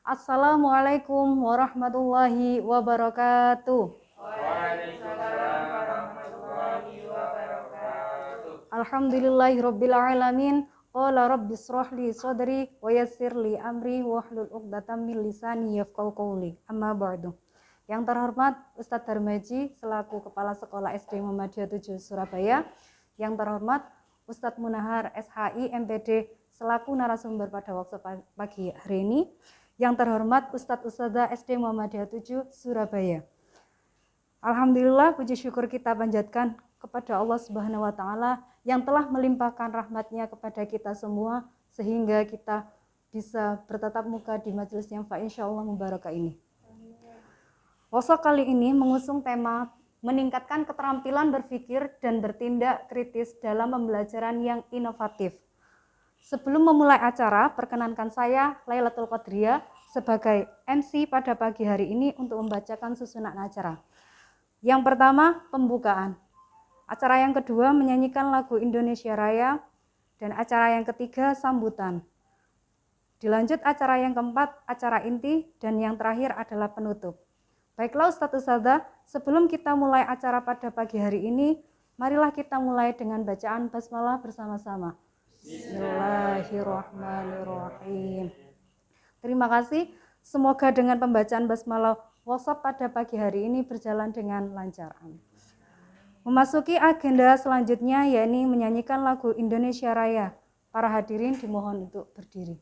Assalamualaikum warahmatullahi wabarakatuh. Waalaikumsalam warahmatullahi wabarakatuh. Alhamdulillahirabbil alamin. Qala rabbis shrahli sadri wa yassirli amri wahlul 'uqdatam min lisani yafqahu qawli. Amma ba'du. Yang terhormat Ustadz Darmaji selaku Kepala Sekolah SD Muhammadiyah 7 Surabaya. Yang terhormat Ustadz Munahar SHI MPD selaku narasumber pada workshop pagi hari ini. Yang terhormat Ustadz Ustadzah SD Muhammadiyah 7 Surabaya. Alhamdulillah, puji syukur kita panjatkan kepada Allah Subhanahu wa Ta'ala yang telah melimpahkan rahmat-Nya kepada kita semua sehingga kita bisa bertatap muka di majelis yang insyaallah mubarakah ini. Workshop kali ini mengusung tema meningkatkan keterampilan berpikir dan bertindak kritis dalam pembelajaran yang inovatif. Sebelum memulai acara, perkenankan saya, Lailatul Qadriyah, sebagai MC pada pagi hari ini untuk membacakan susunan acara. Yang pertama, pembukaan. Acara yang kedua, menyanyikan lagu Indonesia Raya. Dan acara yang ketiga, sambutan. Dilanjut acara yang keempat, acara inti. Dan yang terakhir adalah penutup. Baiklah Ustadz Ustadzah, sebelum kita mulai acara pada pagi hari ini, marilah kita mulai dengan bacaan basmalah bersama-sama. Bismillahirrahmanirrahim. Terima kasih. Semoga dengan pembacaan basmalah workshop pada pagi hari ini berjalan dengan lancar. Memasuki agenda selanjutnya, yakni menyanyikan lagu Indonesia Raya. Para hadirin dimohon untuk berdiri.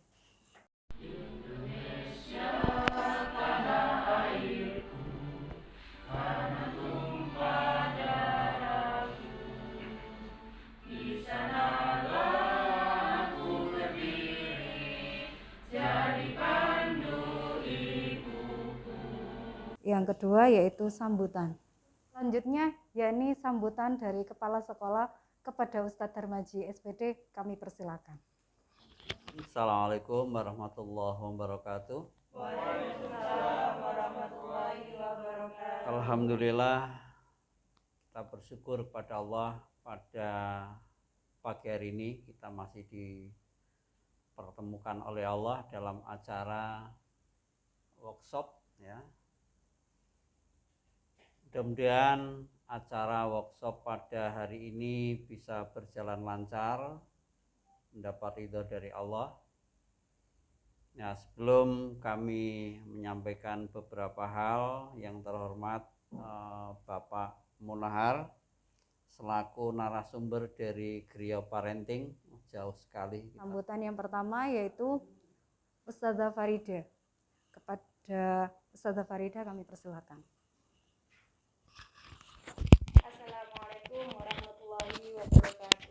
Yang kedua yaitu sambutan. Selanjutnya yakni sambutan dari Kepala Sekolah kepada Ustadz Darmaji SPD, kami persilakan. Assalamualaikum warahmatullahi wabarakatuh. Waalaikumsalam warahmatullahi wabarakatuh. Alhamdulillah, kita bersyukur kepada Allah pada pagi hari ini kita masih dipertemukan oleh Allah dalam acara workshop ya. Mudah-mudahan acara workshop pada hari ini bisa berjalan lancar, mendapat ridho dari Allah. Ya, sebelum kami menyampaikan beberapa hal, yang terhormat Bapak Munahar selaku narasumber dari Griya Parenting, jauh sekali. Sambutan yang pertama yaitu Ustadzah Farida. Kepada Ustadzah Farida kami persilakan. Assalamualaikum warahmatullahi wabarakatuh.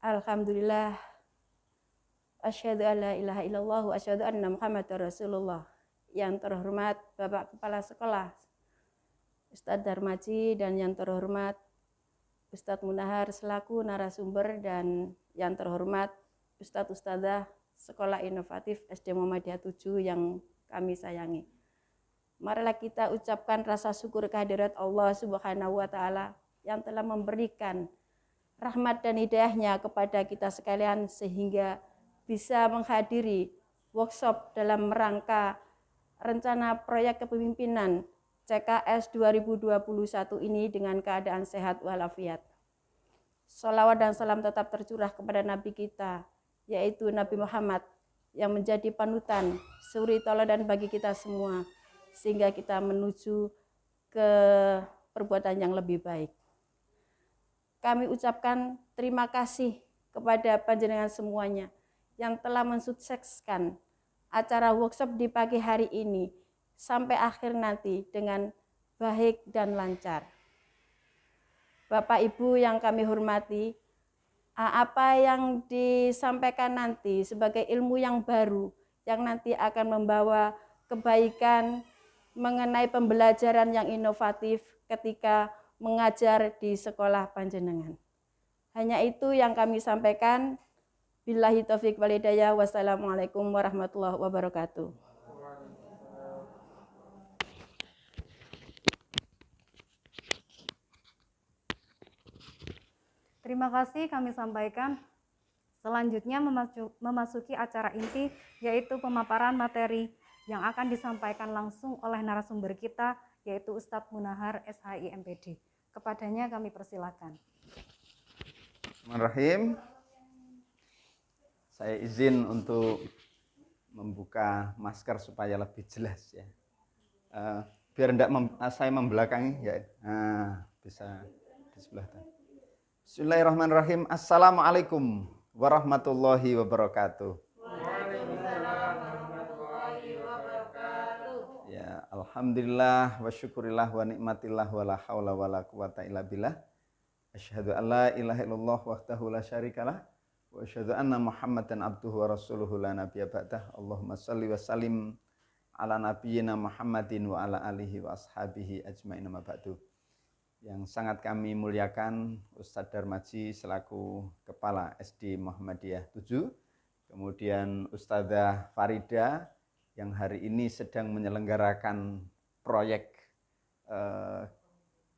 Alhamdulillah, asyhadu an la ilaha illallah wa asyhadu anna Muhammadar Rasulullah. Yang terhormat Bapak Kepala Sekolah Ustadz Darmaji dan yang terhormat Ustadz Munahar selaku narasumber dan yang terhormat Ustadz Ustadzah Sekolah Inovatif SD Muhammadiyah 7 yang kami sayangi. Marilah kita ucapkan rasa syukur kehadirat Allah Subhanahu wa Ta'ala yang telah memberikan rahmat dan hidayahnya kepada kita sekalian sehingga bisa menghadiri workshop dalam rangka rencana proyek kepemimpinan CKS 2021 ini dengan keadaan sehat walafiat. Sholawat dan salam tetap tercurah kepada Nabi kita, yaitu Nabi Muhammad, yang menjadi panutan, suri tauladan bagi kita semua, sehingga kita menuju ke perbuatan yang lebih baik. Kami ucapkan terima kasih kepada panjenengan semuanya yang telah mensukseskan acara workshop di pagi hari ini sampai akhir nanti dengan baik dan lancar. Bapak Ibu yang kami hormati, apa yang disampaikan nanti sebagai ilmu yang baru yang nanti akan membawa kebaikan mengenai pembelajaran yang inovatif ketika mengajar di sekolah panjenengan. Hanya itu yang kami sampaikan. Billahi taufiq wal hidayah. Wassalamualaikum warahmatullahi wabarakatuh. Terima kasih kami sampaikan Selanjutnya memasuki acara inti, yaitu pemaparan materi yang akan disampaikan langsung oleh narasumber kita, yaitu Ustadz Munahar SHI MPD. Kepadanya kami persilakan. Bismillahirrahmanirrahim. Saya izin untuk membuka masker supaya lebih jelas ya. Biar tidak saya membelakangi ya. Bisa di sebelah tadi. Bismillahirrahmanirrahim. Assalamualaikum warahmatullahi wabarakatuh. Waalaikumsalam warahmatullahi wabarakatuh. Ya, alhamdulillah wa syukurillah wa nikmatillah wa la haula wa la quwata illa billah. Asyhadu an la ilaha illallah wahdahu la syarikalah wa asyhadu anna Muhammadan abduhu wa rasuluhu la nabiyya ba'dah. Allahumma shalli wa sallim ala nabiyyina Muhammadin wa ala alihi wa ashabihi ajmain amma ba'du. Yang sangat kami muliakan Ustadz Darmaji selaku Kepala SD Muhammadiyah 7, kemudian Ustadzah Farida yang hari ini sedang menyelenggarakan proyek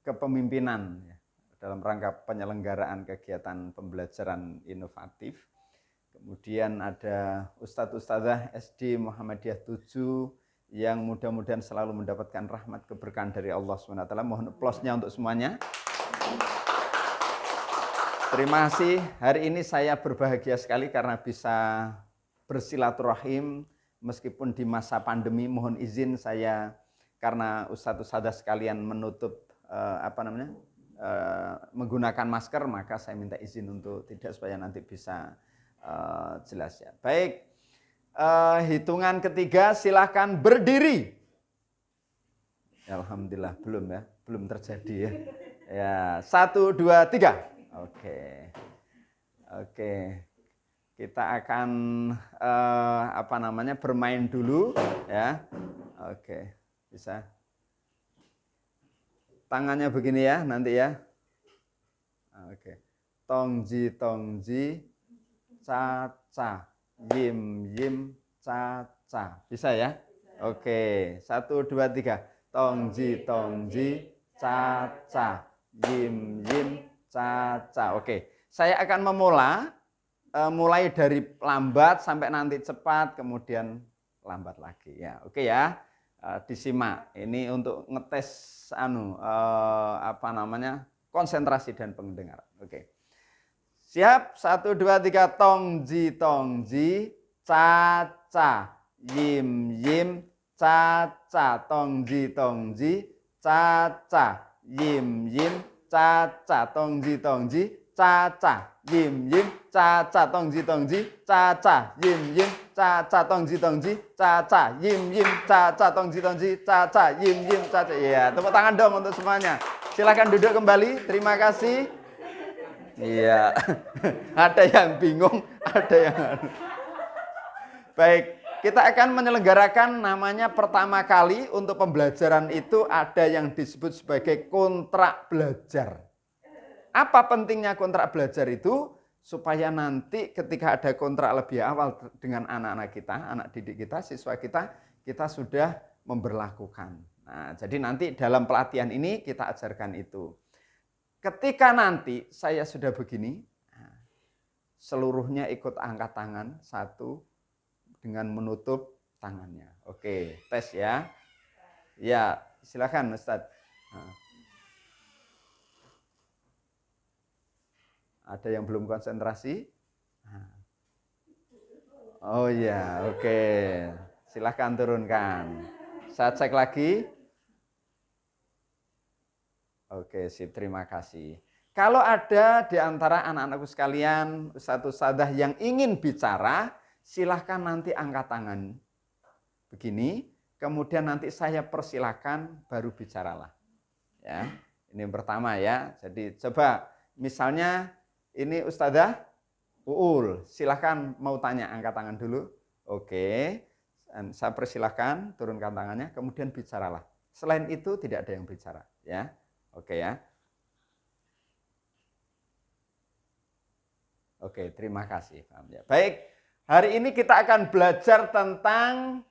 kepemimpinan ya, dalam rangka penyelenggaraan kegiatan pembelajaran inovatif. Kemudian ada Ustadz-Ustadzah SD Muhammadiyah 7 yang mudah-mudahan selalu mendapatkan rahmat keberkahan dari Allah SWT. Mohon aplausnya untuk semuanya. Terima kasih. Hari ini saya berbahagia sekali karena bisa bersilaturahim meskipun di masa pandemi. Mohon izin saya karena Ustadz-Ustadzah sekalian menutup menggunakan masker, maka saya minta izin untuk tidak supaya nanti bisa jelas ya. Baik. Hitungan ketiga silahkan berdiri. Ya, alhamdulillah belum terjadi ya. Ya 1, 2, 3. Oke. Kita akan bermain dulu ya. Oke, bisa. Tangannya begini ya nanti ya. Oke. Tongji tongji ca ca. Yim, yim, ca, ca. Bisa ya? Oke. 1, 2, 3. Tongji, tongji, ca, ca. Yim, yim, ca, ca. Oke. Saya akan mulai dari lambat sampai nanti cepat, kemudian lambat lagi. Ya, oke ya. Disimak. Ini untuk ngetes konsentrasi dan pendengaran. Oke. Siap, 1, 2, 3, tongji, tongji, ca, ca, yim, yim, ca, ca, tongji, tongji, ca, ca, yim, yim, ca, ca, tongji, tongji, ca, ca, yim, yim, ca, ca, tongji, tongji, ca, ca, yim, yim, ca, ca, tongji, tongji, ca, ca, yim, yim, ca, ca, tongji, tongji, ca, ca, yim, yim, ca, ca. Ya, tepuk tangan dong untuk semuanya. Silakan duduk kembali. Terima kasih. Iya, ada yang bingung, ada yang... Baik, kita akan menyelenggarakan namanya pertama kali untuk pembelajaran itu ada yang disebut sebagai kontrak belajar. Apa pentingnya kontrak belajar itu? Supaya nanti ketika ada kontrak lebih awal dengan anak-anak kita, anak didik kita, siswa kita, kita sudah memberlakukan. Nah, jadi nanti dalam pelatihan ini kita ajarkan itu. Ketika nanti saya sudah begini, seluruhnya ikut angkat tangan, 1 dengan menutup tangannya. Oke, tes ya. Ya, silakan Ustadz. Ada yang belum konsentrasi? Oh ya, oke. Silakan turunkan. Saya cek lagi. Oke, sip, terima kasih. Kalau ada di antara anak-anakku sekalian, ustadz-ustadzah yang ingin bicara, silahkan nanti angkat tangan. Begini, kemudian nanti saya persilahkan baru bicaralah. Ya, ini yang pertama ya. Jadi coba, misalnya ini Ustadzah Uul, silahkan mau tanya, angkat tangan dulu. Oke, saya persilahkan turunkan tangannya, kemudian bicaralah. Selain itu tidak ada yang bicara, ya. Oke ya. Oke, terima kasih. Baik, hari ini kita akan belajar tentang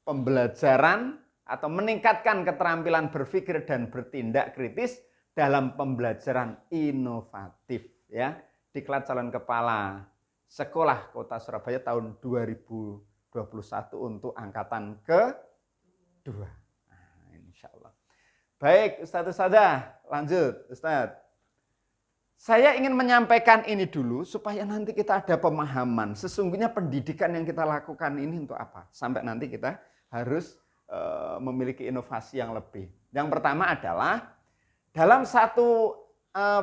pembelajaran atau meningkatkan keterampilan berpikir dan bertindak kritis dalam pembelajaran inovatif. Ya, diklat calon kepala Sekolah Kota Surabaya tahun 2021 untuk angkatan kedua. Nah, insya Allah. Baik, Ustadz Ustadzah, lanjut Ustadz. Saya ingin menyampaikan ini dulu supaya nanti kita ada pemahaman. Sesungguhnya pendidikan yang kita lakukan ini untuk apa? Sampai nanti kita harus memiliki inovasi yang lebih. Yang pertama adalah dalam satu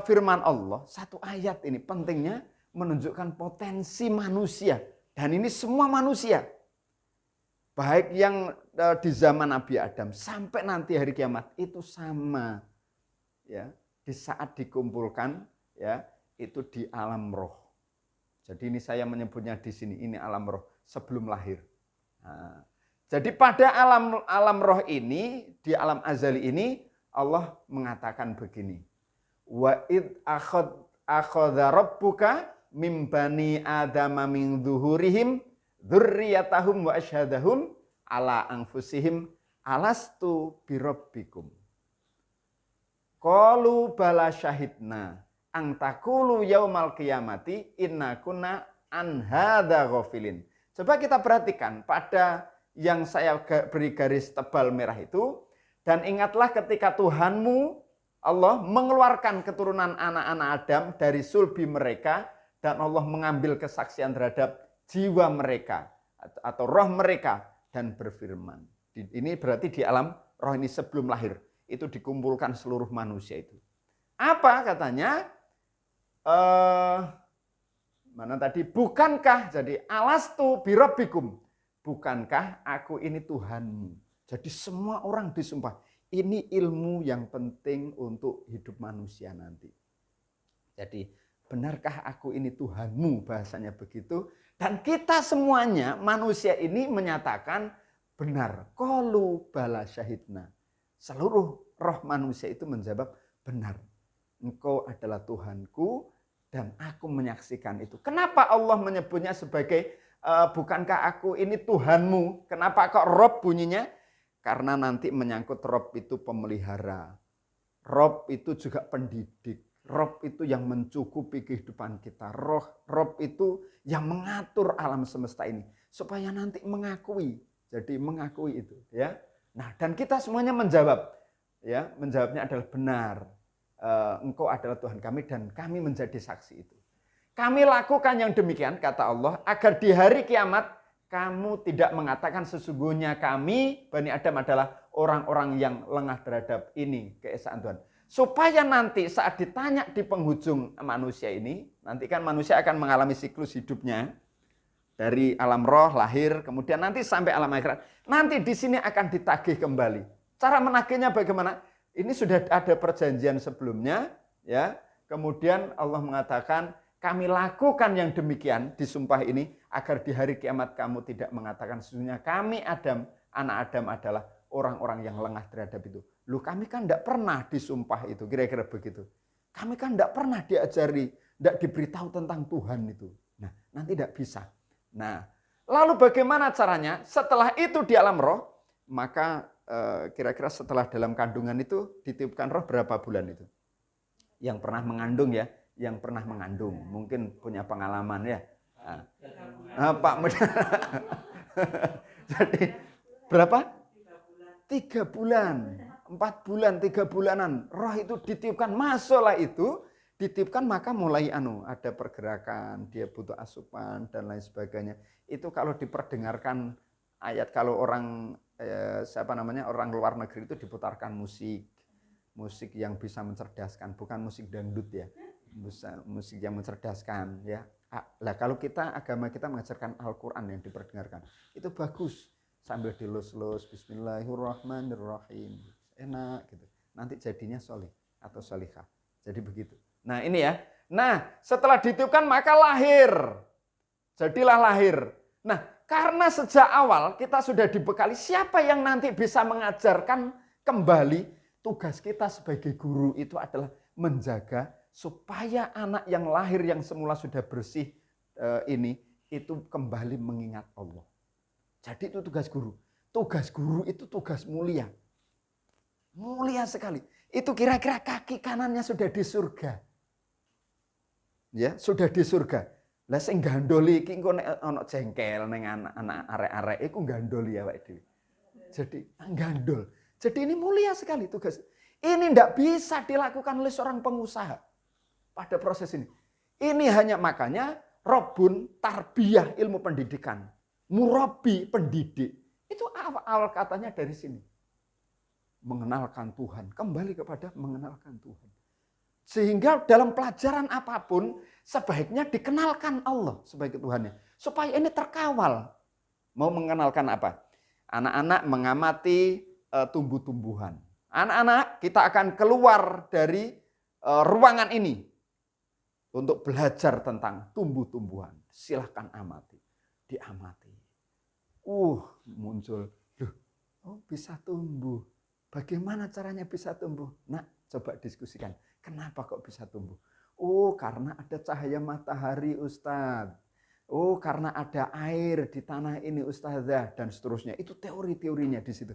firman Allah, satu ayat ini pentingnya menunjukkan potensi manusia. Dan ini semua manusia. Baik yang di zaman Nabi Adam sampai nanti hari kiamat itu sama. Ya, di saat dikumpulkan ya, itu di alam roh. Jadi ini saya menyebutnya di sini, ini alam roh sebelum lahir. Nah, jadi pada alam roh ini, di alam azali ini, Allah mengatakan begini. Wa id akhadha rabbuka mim bani adama min zuhurihim dzurriyyatahum wa asyhadahum ala anfusihim alastu birabbikum. Qalu bala syahidna ang taqulu yaumal qiyamati inna kunna an hadza ghafilin. Coba kita perhatikan pada yang saya beri garis tebal merah itu, dan ingatlah ketika Tuhanmu Allah mengeluarkan keturunan anak-anak Adam dari sulbi mereka, dan Allah mengambil kesaksian terhadap jiwa mereka atau roh mereka dan berfirman. Ini berarti di alam roh ini sebelum lahir itu dikumpulkan seluruh manusia itu. Apa katanya? Mana tadi? Bukankah, jadi alastu birabbikum. Bukankah aku ini Tuhanmu? Jadi semua orang disumpah. Ini ilmu yang penting untuk hidup manusia nanti. Jadi benarkah aku ini Tuhanmu? Bahasanya begitu. Dan kita semuanya manusia ini menyatakan benar. Qalu bala syahidna. Seluruh roh manusia itu menjawab benar. Engkau adalah Tuhanku dan aku menyaksikan itu. Kenapa Allah menyebutnya sebagai bukankah aku ini Tuhanmu? Kenapa kok Rob bunyinya? Karena nanti menyangkut Rob itu pemelihara. Rob itu juga pendidik. Rob itu yang mencukupi kehidupan kita. Rob itu yang mengatur alam semesta ini. Supaya nanti mengakui. Jadi mengakui itu. Ya. Nah, dan kita semuanya menjawab. Ya, menjawabnya adalah benar. Engkau adalah Tuhan kami dan kami menjadi saksi itu. Kami lakukan yang demikian, kata Allah, agar di hari kiamat kamu tidak mengatakan sesungguhnya kami, Bani Adam adalah orang-orang yang lengah terhadap ini, keesaan Tuhan. Supaya nanti saat ditanya di penghujung manusia ini, nanti kan manusia akan mengalami siklus hidupnya, dari alam roh, lahir, kemudian nanti sampai alam akhirat. Nanti di sini akan ditagih kembali. Cara menagihnya bagaimana? Ini sudah ada perjanjian sebelumnya, ya. Kemudian Allah mengatakan, kami lakukan yang demikian di sumpah ini agar di hari kiamat kamu tidak mengatakan sesungguhnya kami Adam, anak Adam adalah orang-orang yang lengah terhadap itu. Loh, kami kan tidak pernah disumpah itu, kira-kira begitu. Kami kan tidak pernah diajari, tidak diberitahu tentang Tuhan itu. Nah, nanti tidak bisa. Nah, lalu bagaimana caranya? Setelah itu di alam roh, maka kira-kira setelah dalam kandungan itu ditiupkan roh berapa bulan itu? Yang pernah mengandung ya. Yang pernah mengandung, mungkin punya pengalaman ya. Pak jadi berapa? 3 bulan, 4 bulan, 3 bulanan. Roh itu ditiupkan, masuklah itu ditiupkan maka mulai ada pergerakan, dia butuh asupan dan lain sebagainya. Itu kalau diperdengarkan ayat, kalau orang orang luar negeri itu diputarkan musik yang bisa mencerdaskan, bukan musik dangdut ya. Musik yang mencerdaskan ya. Lah kalau kita agama kita mengajarkan Al-Qur'an yang diperdengarkan. Itu bagus. Sambil dilus-lus bismillahirrahmanirrahim. Enak gitu. Nanti jadinya soleh atau solihah. Jadi begitu. Nah, ini ya. Nah, setelah ditiupkan maka lahir. Jadilah lahir. Nah, karena sejak awal kita sudah dibekali siapa yang nanti bisa mengajarkan kembali, tugas kita sebagai guru itu adalah menjaga supaya anak yang lahir yang semula sudah bersih ini itu kembali mengingat Allah. Jadi itu tugas guru. Tugas guru itu tugas mulia. Mulia sekali. Itu kira-kira kaki kanannya sudah di surga. Ya, sudah di surga. Lah sing gandoli iki engko nek ana jengkel ning anak arek-arek iku gandoli awake dhewe. Jadi gandol. Jadi ini mulia sekali tugas. Ini tidak bisa dilakukan oleh seorang pengusaha pada proses ini. Ini hanya makanya Robun tarbiyah ilmu pendidikan. Murabi pendidik. Itu awal katanya dari sini. Mengenalkan Tuhan. Kembali kepada mengenalkan Tuhan. Sehingga dalam pelajaran apapun sebaiknya dikenalkan Allah sebagai Tuhannya. Supaya ini terkawal. Mau mengenalkan apa? Anak-anak mengamati tumbuh-tumbuhan. Anak-anak, kita akan keluar dari ruangan ini untuk belajar tentang tumbuh-tumbuhan. Silahkan amati, diamati. Muncul, bisa tumbuh. Bagaimana caranya bisa tumbuh? Nah, coba diskusikan. Kenapa kok bisa tumbuh? Karena ada cahaya matahari, Ustadz. Karena ada air di tanah ini, Ustazah, dan seterusnya. Itu teori-teorinya di situ.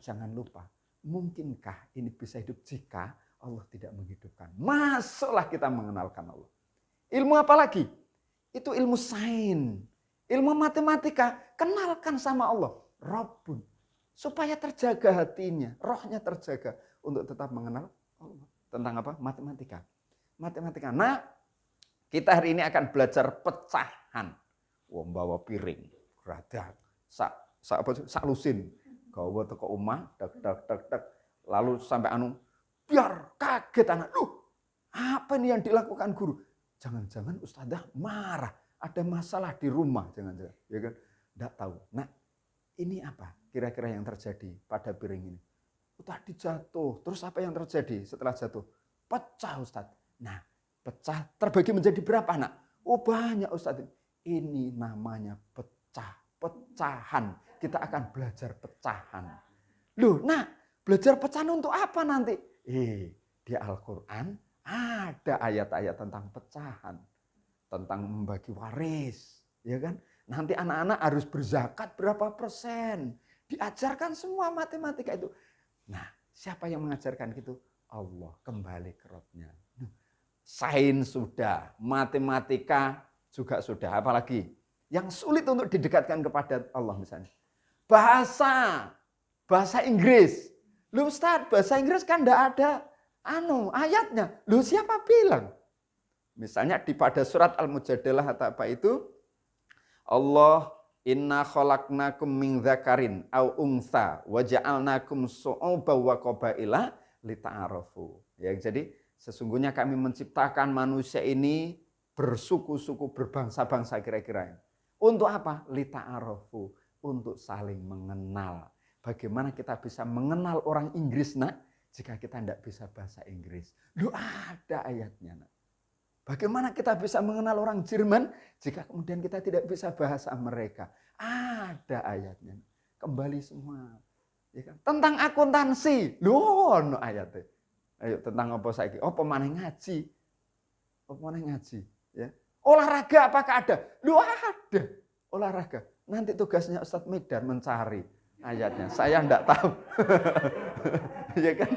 Jangan lupa. Mungkinkah ini bisa hidup jika Allah tidak menghidupkan? Masuklah kita mengenalkan Allah. Ilmu apa lagi? Itu ilmu sains. Ilmu matematika. Kenalkan sama Allah. Rabbun. Supaya terjaga hatinya. Rohnya terjaga. Untuk tetap mengenal Allah. Tentang apa? Matematika. Matematika. Nah, kita hari ini akan belajar pecahan. Bawa piring. Gradak. Sak lusin. Gawa teko omah, dak. Lalu sampai biar kaget anak. Apa ini yang dilakukan guru? Jangan-jangan Ustazah marah, ada masalah di rumah, jangan-jangan, ya kan? Enggak tahu. Nah, ini apa kira-kira yang terjadi pada piring ini? Tadi jatuh, terus apa yang terjadi setelah jatuh? Pecah, Ustaz. Nah, pecah terbagi menjadi berapa, Nak? Banyak, Ustaz. Ini namanya pecahan. Kita akan belajar pecahan. Nah, belajar pecahan untuk apa nanti? Di Al-Quran ada ayat-ayat tentang pecahan. Tentang membagi waris. Ya kan? Nanti anak-anak harus berzakat berapa persen. Diajarkan semua matematika itu. Nah, siapa yang mengajarkan gitu? Allah, kembali ke Rabbnya. Sains sudah, matematika juga sudah. Apalagi yang sulit untuk didekatkan kepada Allah misalnya. Bahasa Inggris. Ustaz, bahasa Inggris kan enggak ada ayatnya. Siapa bilang? Misalnya pada surat Al-Mujadalah atau apa itu, Allah inna khalaqnakum min dzakarin aw untha wa ja'alnakum syu'uban wa qabaila lita'arafu. Ya, jadi sesungguhnya kami menciptakan manusia ini bersuku-suku, berbangsa-bangsa kira-kira. Untuk apa? Lita'arafu. Untuk saling mengenal. Bagaimana kita bisa mengenal orang Inggris, Nak, jika kita tidak bisa bahasa Inggris? Ada ayatnya, Nak. Bagaimana kita bisa mengenal orang Jerman jika kemudian kita tidak bisa bahasa mereka? Ada ayatnya. Kembali semua. Ya kan? Tentang akuntansi. No ayatnya. Ayo tentang apa saiki? Apa maneh ngaji? Apa maneh ngaji? Ya. Olahraga apakah ada? Ada. Olahraga. Nanti tugasnya Ustadz Medan mencari ayatnya. Saya enggak tahu. Ya kan?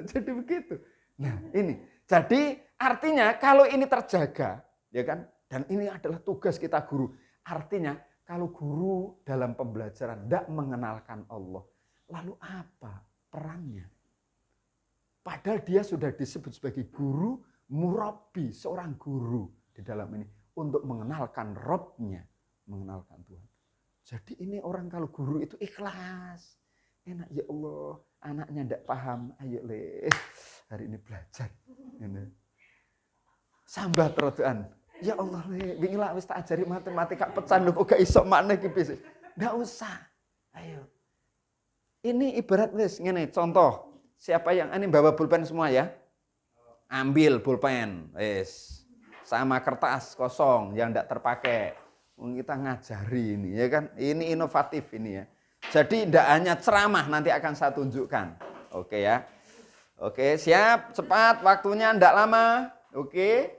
Jadi begitu. Nah, ini. Jadi artinya kalau ini terjaga, ya kan? Dan ini adalah tugas kita guru. Artinya kalau guru dalam pembelajaran tidak mengenalkan Allah, lalu apa perannya? Padahal dia sudah disebut sebagai guru, murabi, seorang guru di dalam ini untuk mengenalkan Rabbnya, mengenalkan Tuhan. Jadi ini orang kalau guru itu ikhlas. Enak, ya Allah, anaknya tidak paham. Ayo hari ini belajar. Sambat rodoan. Ya Allah, wingi lak wis tak ajari matematika pecahan lho kok gak iso makne iki piye. Ndak usah. Ayo. Ini ibarat wis ngene, contoh. Siapa yang ini bawa pulpen semua ya? Ambil pulpen, wis. Sama kertas kosong yang ndak terpakai. Kita ngajari ini ya kan. Ini inovatif ini ya. Jadi tidak hanya ceramah, nanti akan saya tunjukkan. Oke ya. Oke, siap, cepat, waktunya tidak lama. Oke.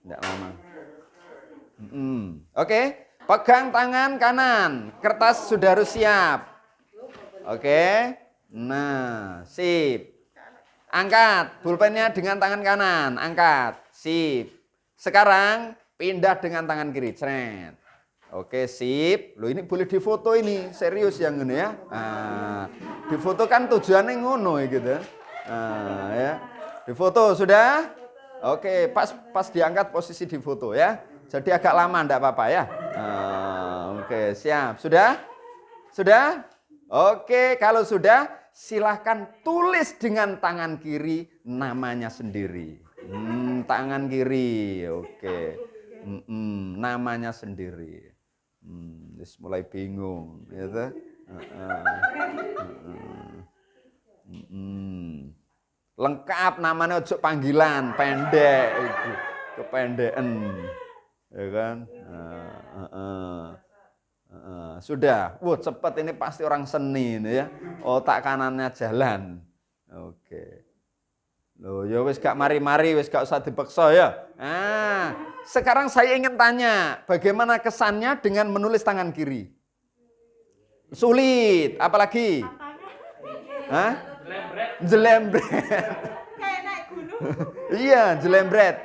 Tidak lama. Oke, pegang tangan kanan. Kertas sudah harus siap. Oke. Nah, sip. Angkat pulpennya dengan tangan kanan, angkat. Sip. Sekarang pindah dengan tangan kiri. Cret. Oke, sip. Loh, ini boleh difoto ini, serius yang ini ya. Difoto kan tujuannya ngono gitu. Ya. Difoto sudah? Oke, pas diangkat posisi difoto ya. Jadi agak lama enggak apa-apa ya. Oke, siap. Sudah? Sudah? Oke, kalau sudah silahkan tulis dengan tangan kiri namanya sendiri. Tangan kiri. Oke. Namanya sendiri. Mulai bingung gitu. Lengkap namanya, ojo panggilan pendek itu, kependekan ya kan. Sudah, wah cepet ini pasti orang seni ini ya, otak kanannya jalan. Oke. Loh ya wis gak mari-mari, wis gak usah dipaksa ya. Sekarang saya ingin tanya, bagaimana kesannya dengan menulis tangan kiri? Sulit, apalagi? Hah? Jelembret. Kayak naik gunung. Iya, jelembret.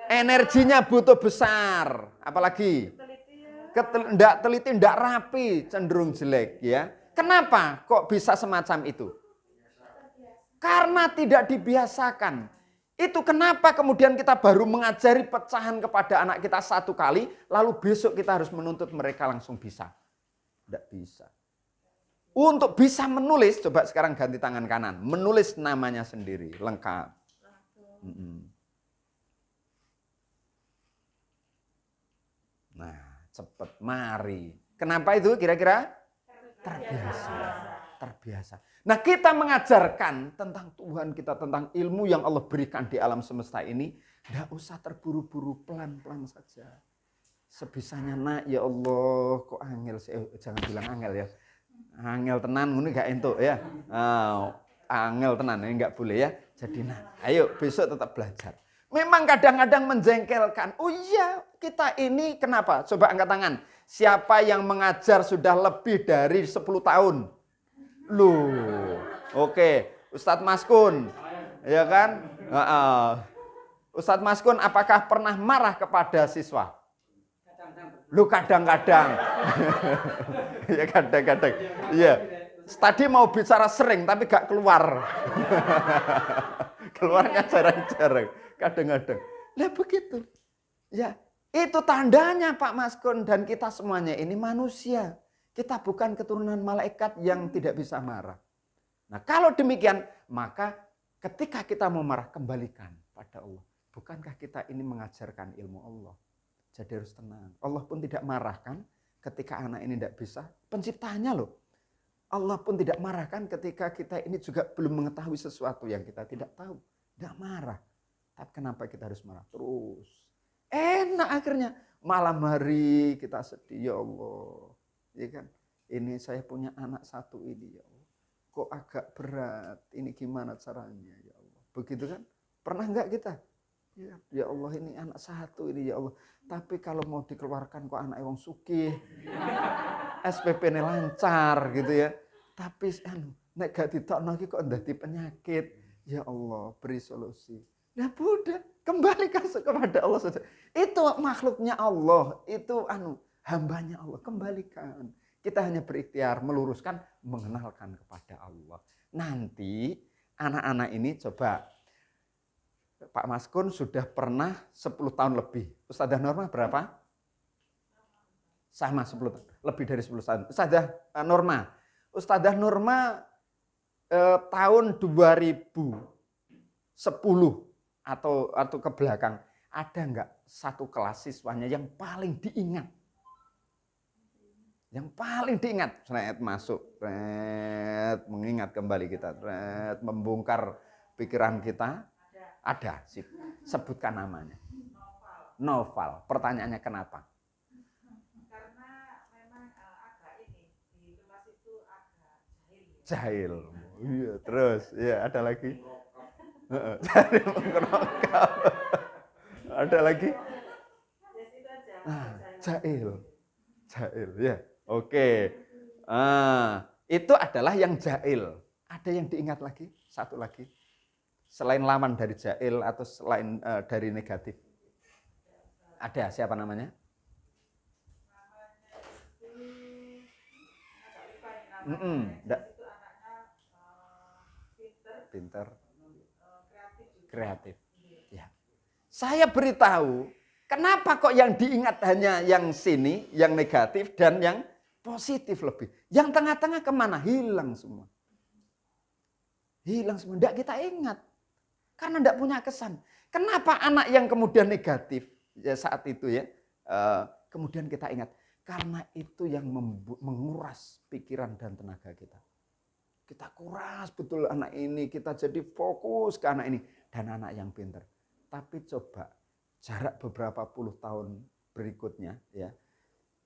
Energinya butuh besar, apalagi? Ndak teliti, ndak rapi, cenderung jelek ya. Kenapa kok bisa semacam itu? Karena tidak dibiasakan. Itu kenapa kemudian kita baru mengajari pecahan kepada anak kita satu kali, lalu besok kita harus menuntut mereka langsung bisa. Tidak bisa. Untuk bisa menulis, coba sekarang ganti tangan kanan. Menulis namanya sendiri, lengkap. Nah, cepat, mari. Kenapa itu kira-kira? Terbiasa. Nah, kita mengajarkan tentang Tuhan kita, tentang ilmu yang Allah berikan di alam semesta ini. Tidak usah terburu-buru, pelan-pelan saja. Sebisanya nak, ya Allah, kok angel sih? Jangan bilang angel ya. Angel tenan, ini gak entuk ya. Angel tenan, ini gak boleh ya. Jadi nah, ayo besok tetap belajar. Memang kadang-kadang menjengkelkan. Oh iya, kita ini kenapa? Coba angkat tangan. Siapa yang mengajar sudah lebih dari 10 tahun? Loh, oke. Ustadz Maskun, ya kan? Ustadz Maskun, apakah pernah marah kepada siswa? Lu kadang-kadang. Ya kadang-kadang. Iya. Tadi mau bicara sering tapi gak keluar. Keluarnya jarang-jarang. Kadang-kadang. Lah begitu. Ya, itu tandanya Pak Maskun dan kita semuanya ini manusia. Kita bukan keturunan malaikat yang tidak bisa marah. Nah, kalau demikian, maka ketika kita mau marah, kembalikan pada Allah. Bukankah kita ini mengajarkan ilmu Allah? Jadi harus tenang. Allah pun tidak marah kan ketika anak ini tidak bisa. Penciptanya loh. Allah pun tidak marah kan ketika kita ini juga belum mengetahui sesuatu yang kita tidak tahu. Tidak marah. Tapi kenapa kita harus marah terus? Enak akhirnya. Malam hari kita sedih, ya Allah. Ya kan? Ini saya punya anak satu ini, ya Allah. Kok agak berat? Ini gimana caranya, ya Allah. Begitu kan? Pernah enggak kita? Ya Allah, ini anak satu ini, ya Allah. Tapi kalau mau dikeluarkan kok anak wong sugih. SPP-nya lancar gitu ya. Tapi nek gak ditokno iki kok ndadi penyakit. Ya Allah, beri solusi. Nah, Buddha, kembalikan kepada Allah saja. Itu makhluknya Allah, itu hambanya Allah, kembalikan. Kita hanya berikhtiar meluruskan, mengenalkan kepada Allah. Nanti anak-anak ini coba Pak Maskun sudah pernah 10 tahun lebih. Ustadzah Norma berapa? Sama 10 tahun, lebih dari 10 tahun. Ustadzah Norma tahun 2010 atau ke belakang, ada enggak satu kelas siswanya yang paling diingat? Yang paling diingat, seret masuk, seret mengingat kembali kita, seret membongkar pikiran kita. Ada, sebutkan namanya. Noval. Pertanyaannya kenapa? Karena memang agak ini di kelas itu agak Jahil. Iya, terus ya ada lagi. Ada lagi? Jahil ya. Oke. Itu adalah yang jahil. Ada yang diingat lagi? Satu lagi. Selain lawan dari jail atau selain dari negatif. Ada, siapa namanya? Enggak. Pinter. Kreatif. Ya. Saya beritahu, kenapa kok yang diingat hanya yang sini, yang negatif dan yang positif lebih. Yang tengah-tengah kemana? Hilang semua. Hilang semua. Tidak kita ingat. Karena tidak punya kesan. Kenapa anak yang kemudian negatif ya saat itu ya, kemudian kita ingat. Karena itu yang menguras pikiran dan tenaga kita. Kita kuras betul anak ini, kita jadi fokus ke anak ini. Dan anak yang pintar. Tapi coba jarak beberapa puluh tahun berikutnya ya,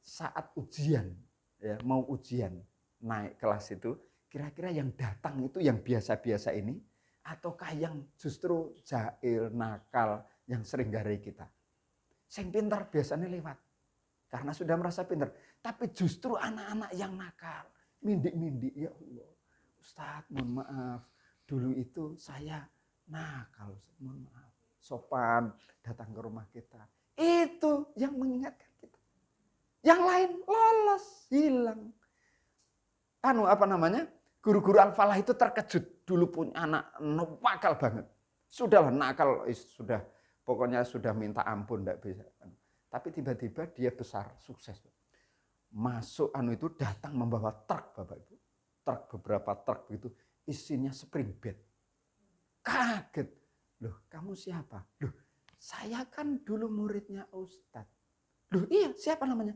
saat ujian, ya, mau ujian naik kelas itu, kira-kira yang datang itu yang biasa-biasa ini, ataukah yang justru jahil, nakal, yang sering garai kita. Yang pintar biasanya lewat. Karena sudah merasa pintar. Tapi justru anak-anak yang nakal. Mindik-mindik. Ya Allah. Ustadz mohon maaf. Dulu itu saya nakal. Mohon maaf. Sopan datang ke rumah kita. Itu yang mengingatkan kita. Yang lain lolos. Hilang. Guru-guru Al-Falah itu terkejut. Dulu punya anak nakal banget. Sudahlah nakal. Sudah. Pokoknya sudah minta ampun. Tidak bisa. Tapi tiba-tiba dia besar, sukses. Masuk itu datang membawa truk, Bapak Ibu. Truk, beberapa truk itu isinya spring bed. Kaget. Loh, kamu siapa? Loh, saya kan dulu muridnya Ustadz. Loh, iya, siapa namanya?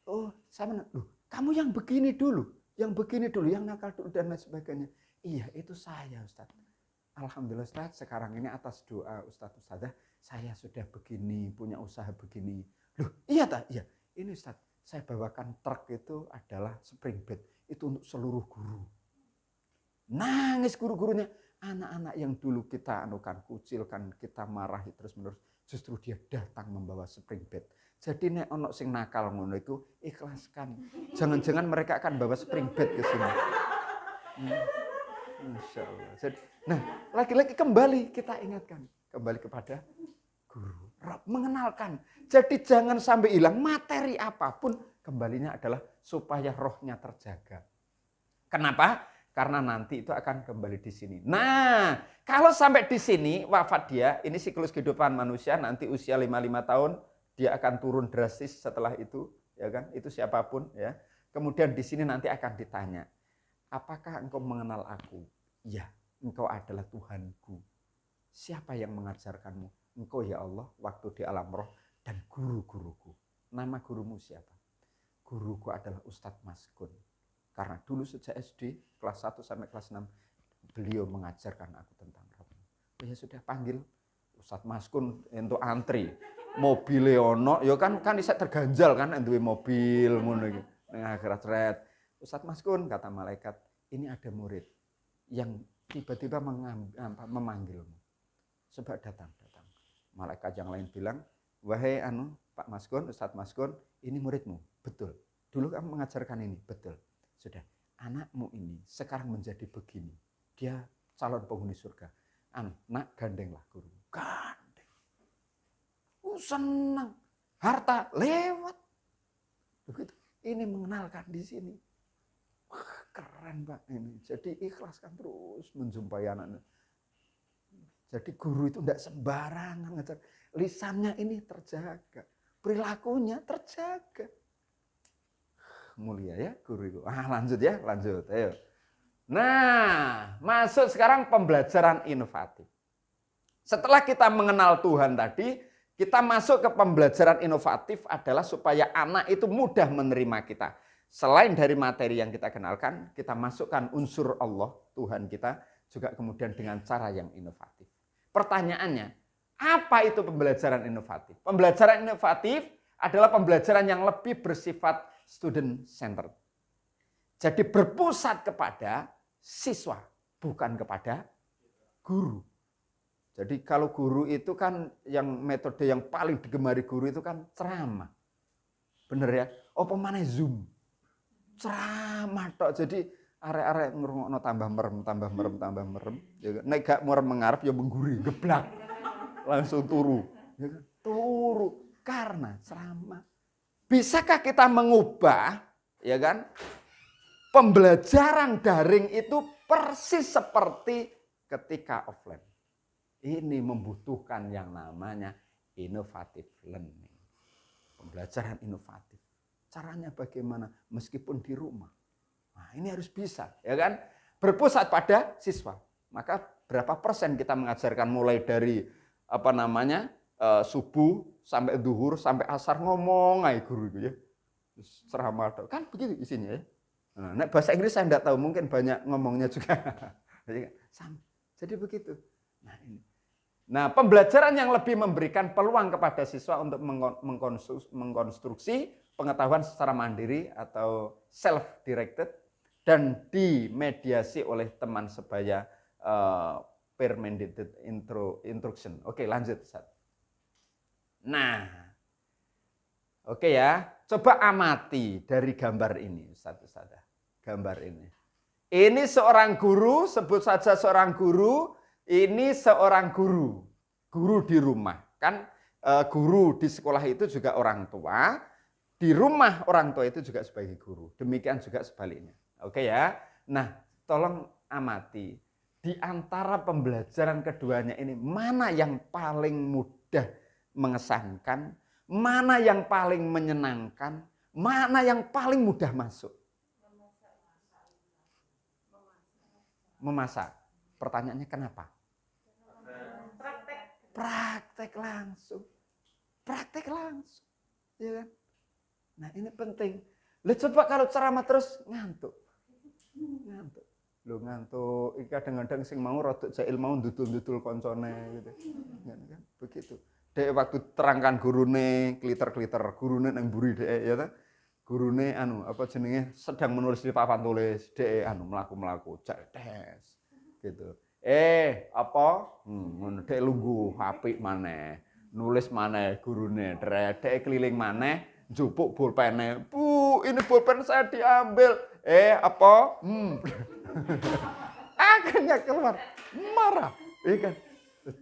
Oh, sama. Loh, kamu yang begini dulu, yang nakal dulu dan lain sebagainya. Iya, itu saya, Ustadz. Alhamdulillah Ustadz, sekarang ini atas doa Ustadz-Ustadzah, saya sudah begini, punya usaha begini. Loh, iya tak? Iya. Ini Ustadz, saya bawakan truk itu adalah spring bed. Itu untuk seluruh guru. Nangis guru-gurunya. Anak-anak yang dulu kita kucilkan, kita marahi terus-menerus. Justru dia datang membawa spring bed. Jadi nek ono sing nakal ngono itu, ikhlaskan. Jangan-jangan mereka akan bawa spring bed ke sini. Masya Allah. Nah, lagi-lagi kembali kita ingatkan. Kembali kepada guru. Mengenalkan. Jadi jangan sampai hilang materi apapun. Kembalinya adalah supaya rohnya terjaga. Kenapa? Karena nanti itu akan kembali di sini. Nah, kalau sampai di sini wafat dia, ini siklus kehidupan manusia, nanti usia 55 tahun, dia akan turun drastis setelah itu. Ya kan? Itu siapapun. Ya. Kemudian di sini nanti akan ditanya. Apakah engkau mengenal aku? Ya, engkau adalah Tuhanku. Siapa yang mengajarkanmu? Engkau ya Allah, waktu di alam roh dan guru-guruku. Nama gurumu siapa? Guruku adalah Ustadz Maskun. Karena dulu sejak SD, kelas 1 sampai kelas 6, beliau mengajarkan aku tentang Rabb. Oh ya sudah, panggil Ustadz Maskun untuk antri. Mobil ono, ya kan bisa terganjal kan, duwe mobil ngono iki. Ning akhirat red. Ustadz Maskun, kata malaikat, ini ada murid yang tiba-tiba memanggilmu. Coba datang. Malaikat yang lain bilang, wahai Pak Maskun, Ustadz Maskun, ini muridmu. Betul. Dulu kamu mengajarkan ini. Betul. Sudah. Anakmu ini sekarang menjadi begini. Dia calon penghuni surga. Nak, gandenglah guru. Gandeng. Senang. Harta lewat. Begitu. Ini mengenalkan di sini. Wah, keren Pak ini. Jadi ikhlaskan terus menjumpai anaknya. Jadi guru itu tidak sembarangan ngajar. Lisannya ini terjaga. Perilakunya terjaga. Mulia ya guru itu. Lanjut. Ayo. Nah, masuk sekarang pembelajaran inovatif. Setelah kita mengenal Tuhan tadi, kita masuk ke pembelajaran inovatif adalah supaya anak itu mudah menerima kita. Selain dari materi yang kita kenalkan, kita masukkan unsur Allah, Tuhan kita, juga kemudian dengan cara yang inovatif. Pertanyaannya, apa itu pembelajaran inovatif? Pembelajaran inovatif adalah pembelajaran yang lebih bersifat student centered. Jadi berpusat kepada siswa, bukan kepada guru. Jadi kalau guru itu kan yang metode yang paling digemari guru itu kan ceramah. Bener ya? Apa maneh Zoom? Ceramah tok. Jadi arek-arek ngrungokno tambah merem. Ya kan? Nek gak merem mengarep ya mengguri, geblak. Langsung turu. Ya kan? Turu karena ceramah. Bisakah kita mengubah, ya kan? Pembelajaran daring itu persis seperti ketika offline. Ini membutuhkan yang namanya innovative learning. Pembelajaran inovatif. Caranya bagaimana? Meskipun di rumah. Nah, ini harus bisa, ya kan? Berpusat pada siswa. Maka berapa persen kita mengajarkan mulai dari subuh sampai duhur sampai asar ngomong aja guru itu ya. Ceramah kan begitu isinya ya. Nah, bahasa Inggris saya tidak tahu, mungkin banyak ngomongnya juga. Jadi begitu. Nah, ini. Nah, pembelajaran yang lebih memberikan peluang kepada siswa untuk mengkonstruksi pengetahuan secara mandiri atau self-directed dan dimediasi oleh teman sebaya peer mediated instruction. Oke, lanjut. Nah, oke ya, coba amati dari gambar ini, Ustaz. Gambar ini. Ini seorang guru, sebut saja seorang guru. Ini seorang guru di rumah. Kan guru di sekolah itu juga orang tua, di rumah orang tua itu juga sebagai guru. Demikian juga sebaliknya. Oke ya. Nah, tolong amati. Di antara pembelajaran keduanya ini, mana yang paling mudah mengesankan, mana yang paling menyenangkan, mana yang paling mudah masuk? Memasak. Pertanyaannya kenapa? Praktek langsung. Ya kan? Nah, ini penting. Lihat coba kalau ceramah terus ngantuk. Lo ngantuk, kadang-kadang sing mau rodok jail mau dudul-dudul koncone gitu. Kan? Begitu. Dek waktu terangkan gurune kliter-kliter, gurune nang mburi dek ya ta. Gurune sedang menulis di papan tulis, dek mlaku-mlaku tes. Gitu. Ngono dek lungguh apik maneh. Nulis maneh gurune, dek keliling maneh, njupuk bolpene. Bu, ini bolpen saya diambil. Akhirnya keluar marah, kan?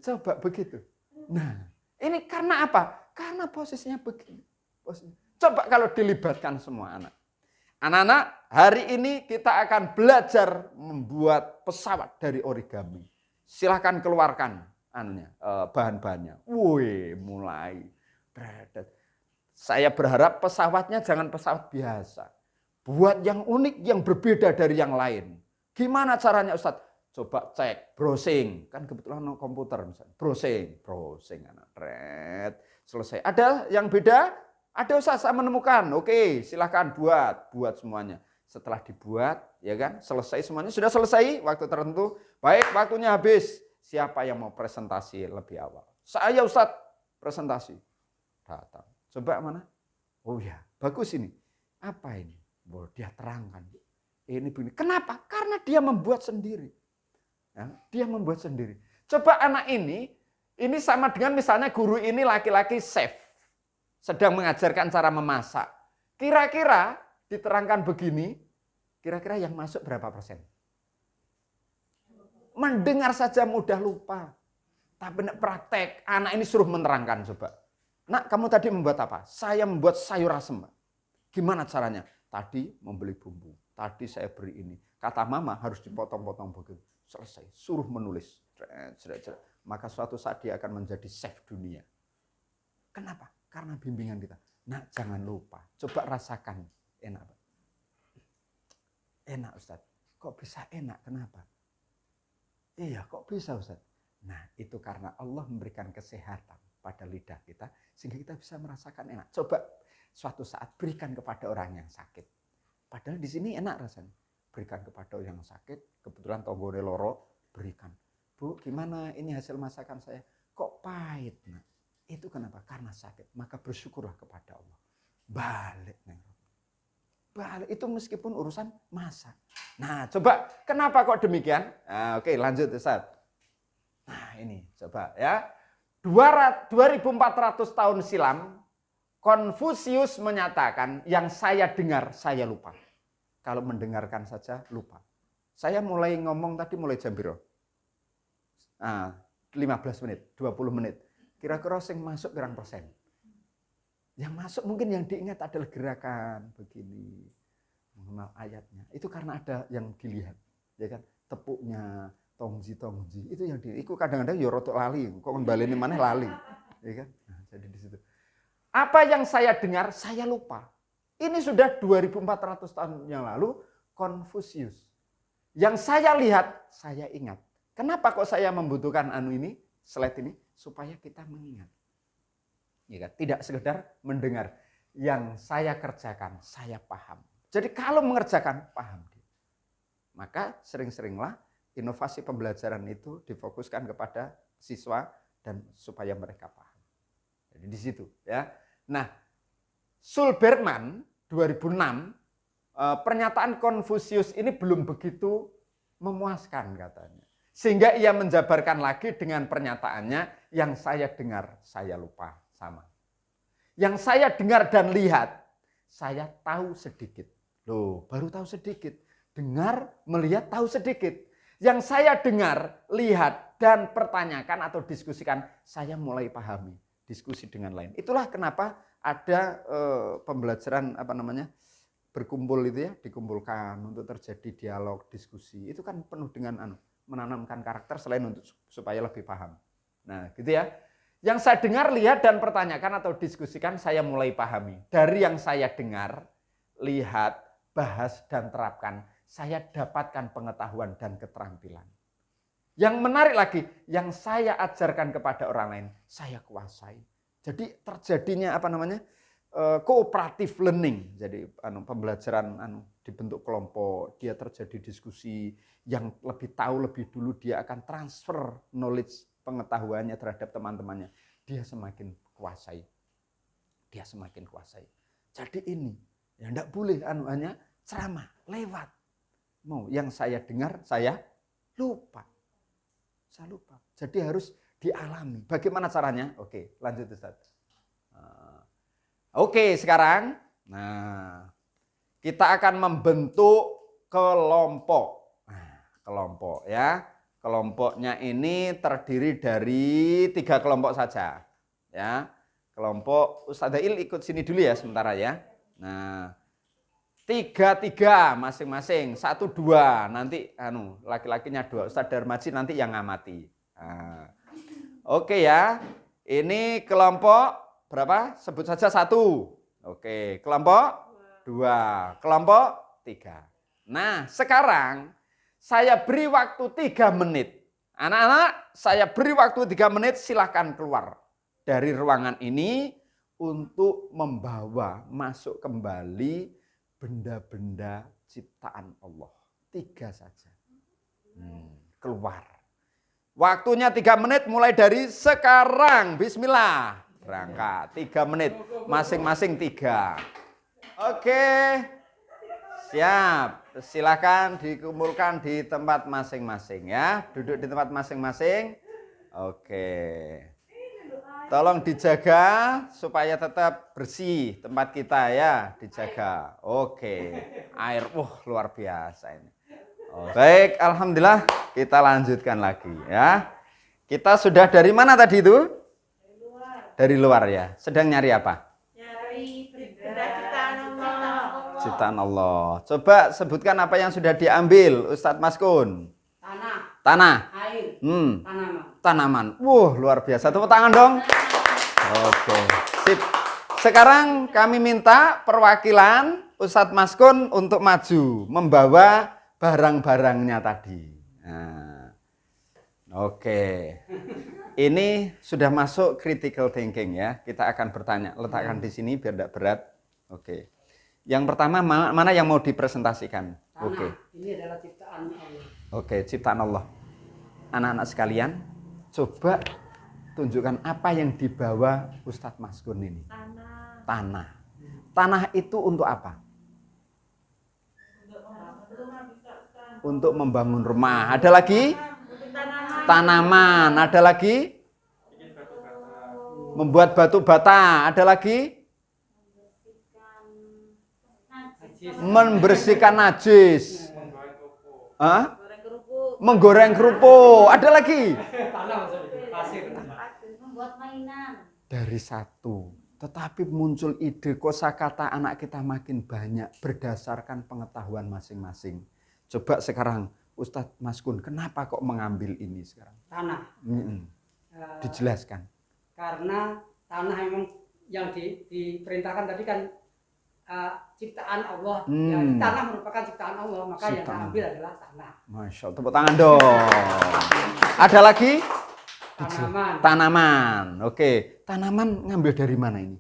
Coba begitu. Nah, ini karena apa? Karena posisinya begini. Coba kalau dilibatkan semua anak. Anak-anak, hari ini kita akan belajar membuat pesawat dari origami. Silahkan keluarkan bahan-bahannya. Wih, mulai. Saya berharap pesawatnya jangan pesawat biasa. Buat yang unik, yang berbeda dari yang lain. Gimana caranya Ustadz? Coba cek, browsing. Kan kebetulan komputer misalnya. Browsing anak. Selesai. Ada yang beda? Ada Ustadz, saya menemukan. Oke, silahkan buat semuanya. Setelah dibuat, ya kan, selesai semuanya. Sudah selesai, waktu tertentu. Baik, waktunya habis. Siapa yang mau presentasi lebih awal? Saya Ustadz, presentasi. Datang. Coba mana? Oh ya, bagus ini. Apa ini? Dia terangkan. Ini begini. Kenapa? Karena dia membuat sendiri. Ya, dia membuat sendiri. Coba anak ini sama dengan misalnya guru ini laki-laki chef. Sedang mengajarkan cara memasak. Kira-kira diterangkan begini, kira-kira yang masuk berapa persen? Mendengar saja mudah lupa. Tapi praktek, anak ini suruh menerangkan coba. Nak, kamu tadi membuat apa? Saya membuat sayur asem. Gimana caranya? Tadi membeli bumbu. Tadi saya beri ini. Kata mama harus dipotong-potong begitu. Selesai. Suruh menulis. Maka suatu saat dia akan menjadi chef dunia. Kenapa? Karena bimbingan kita. Nak, jangan lupa. Coba rasakan. Enak. Enak Ustaz. Kok bisa enak? Kenapa? Iya, kok bisa Ustaz? Nah, itu karena Allah memberikan kesehatan pada lidah kita. Sehingga kita bisa merasakan enak. Coba suatu saat berikan kepada orang yang sakit. Padahal di sini enak rasanya. Berikan kepada orang yang sakit. Kebetulan tonggone loro, berikan. Bu, gimana ini hasil masakan saya? Kok pahit? Nah, itu kenapa? Karena sakit. Maka bersyukurlah kepada Allah. Balik. Itu meskipun urusan masak. Nah, coba kenapa kok demikian? Nah, oke, lanjut Ustaz. Nah, ini coba ya. 2400 tahun silam, Konfusius menyatakan yang saya dengar, saya lupa. Kalau mendengarkan saja lupa. Saya mulai ngomong tadi mulai jam piro? 15 menit, 20 menit. Kira-kira sing masuk pirang persen? Yang masuk mungkin yang diingat adalah gerakan begini, mengenal ayatnya. Itu karena ada yang dilihat, ya kan? Tepuknya, tongji, itu yang itu kadang-kadang ya rotok lali, kok baleni maneh lali, ya kan? Nah, jadi di situ. Apa yang saya dengar, saya lupa. Ini sudah 2400 tahun yang lalu, Konfusius. Yang saya lihat, saya ingat. Kenapa kok saya membutuhkan slide ini? Supaya kita mengingat. Ya kan? Tidak sekedar mendengar. Yang saya kerjakan, saya paham. Jadi kalau mengerjakan, paham. Maka sering-seringlah inovasi pembelajaran itu difokuskan kepada siswa dan supaya mereka paham. Jadi di situ ya. Nah, Sulberman 2006 pernyataan Konfusius ini belum begitu memuaskan katanya. Sehingga ia menjabarkan lagi dengan pernyataannya, yang saya dengar, saya lupa sama. Yang saya dengar dan lihat, saya tahu sedikit. Loh, baru tahu sedikit. Dengar, melihat, tahu sedikit. Yang saya dengar, lihat, dan pertanyakan atau diskusikan, saya mulai pahami. Diskusi dengan lain. Itulah kenapa ada pembelajaran berkumpul itu ya, dikumpulkan untuk terjadi dialog, diskusi. Itu kan penuh dengan menanamkan karakter selain untuk supaya lebih paham. Nah, gitu ya. Yang saya dengar, lihat, dan pertanyakan atau diskusikan, saya mulai pahami. Dari yang saya dengar, lihat, bahas, dan terapkan, saya dapatkan pengetahuan dan keterampilan. Yang menarik lagi, yang saya ajarkan kepada orang lain, saya kuasai. Jadi terjadinya cooperative learning. Jadi pembelajaran dibentuk kelompok, dia terjadi diskusi, yang lebih tahu lebih dulu dia akan transfer knowledge pengetahuannya terhadap teman-temannya. Dia semakin kuasai. Dia semakin kuasai. Jadi ini ya enggak boleh hanya ceramah lewat. Mau yang saya dengar saya lupa. Saya lupa. Jadi harus dialami. Bagaimana caranya? Oke, lanjut Ustaz. Oke, sekarang kita akan membentuk kelompok. Kelompok ya. Kelompoknya ini terdiri dari 3 kelompok saja. Ya. Kelompok Ustaz Dail ikut sini dulu ya sementara ya. Nah, 3 masing-masing, 1-2 nanti laki-lakinya 2, Ustaz Darmaji nanti yang ngamati. Oke ya. Ini kelompok berapa? Sebut saja 1. Oke, kelompok 2, kelompok 3. Nah, sekarang saya beri waktu 3 menit. Anak-anak, saya beri waktu 3 menit, silahkan keluar dari ruangan ini untuk membawa masuk kembali benda-benda ciptaan Allah. 3 saja. Keluar. Waktunya 3 menit mulai dari sekarang. Bismillah. Berangkat. 3 menit. Masing-masing 3. Oke. Siap. Silakan dikumpulkan di tempat masing-masing ya. Duduk di tempat masing-masing. Oke. Tolong dijaga supaya tetap bersih tempat kita ya, dijaga. Oke. Air luar biasa ini. Baik, alhamdulillah kita lanjutkan lagi ya. Kita sudah dari mana tadi itu? Dari luar ya. Sedang nyari apa? Nyari benda ciptaan Allah. Ciptaan Allah. Coba sebutkan apa yang sudah diambil Ustadz Maskun. Tanah. Air. Tanaman. Luar biasa. Tepuk tangan dong. Oke. Sip. Sekarang kami minta perwakilan Ustadz Maskun untuk maju membawa barang-barangnya tadi. Nah. Oke. Ini sudah masuk critical thinking ya. Kita akan bertanya. Letakkan di sini biar tidak berat. Oke. Yang pertama mana yang mau dipresentasikan? Oke. Ini adalah ciptaan Allah. Oke, ciptaan Allah. Anak-anak sekalian, coba tunjukkan apa yang dibawa Ustadz Maskun ini. Tanah. Tanah itu untuk apa? Untuk membangun rumah. Ada lagi? Tanaman. Ada lagi? Membuat batu bata. Ada lagi? Membersihkan najis. Hah? Goreng kerupuk. Menggoreng kerupuk. Ada lagi? Membuat mainan. Dari satu. Tetapi muncul ide kosakata anak kita makin banyak berdasarkan pengetahuan masing-masing. Coba sekarang Ustadz Maskun, kenapa kok mengambil ini sekarang? Tanah. Dijelaskan. Karena tanah memang yang diperintahkan tadi kan ciptaan Allah. Ya, tanah merupakan ciptaan Allah, maka yang Ciptaan. diambil adalah tanah. Masya Allah, tepuk tangan dong. Ada lagi? Tanaman. Tanaman. Oke, tanaman ngambil dari mana ini?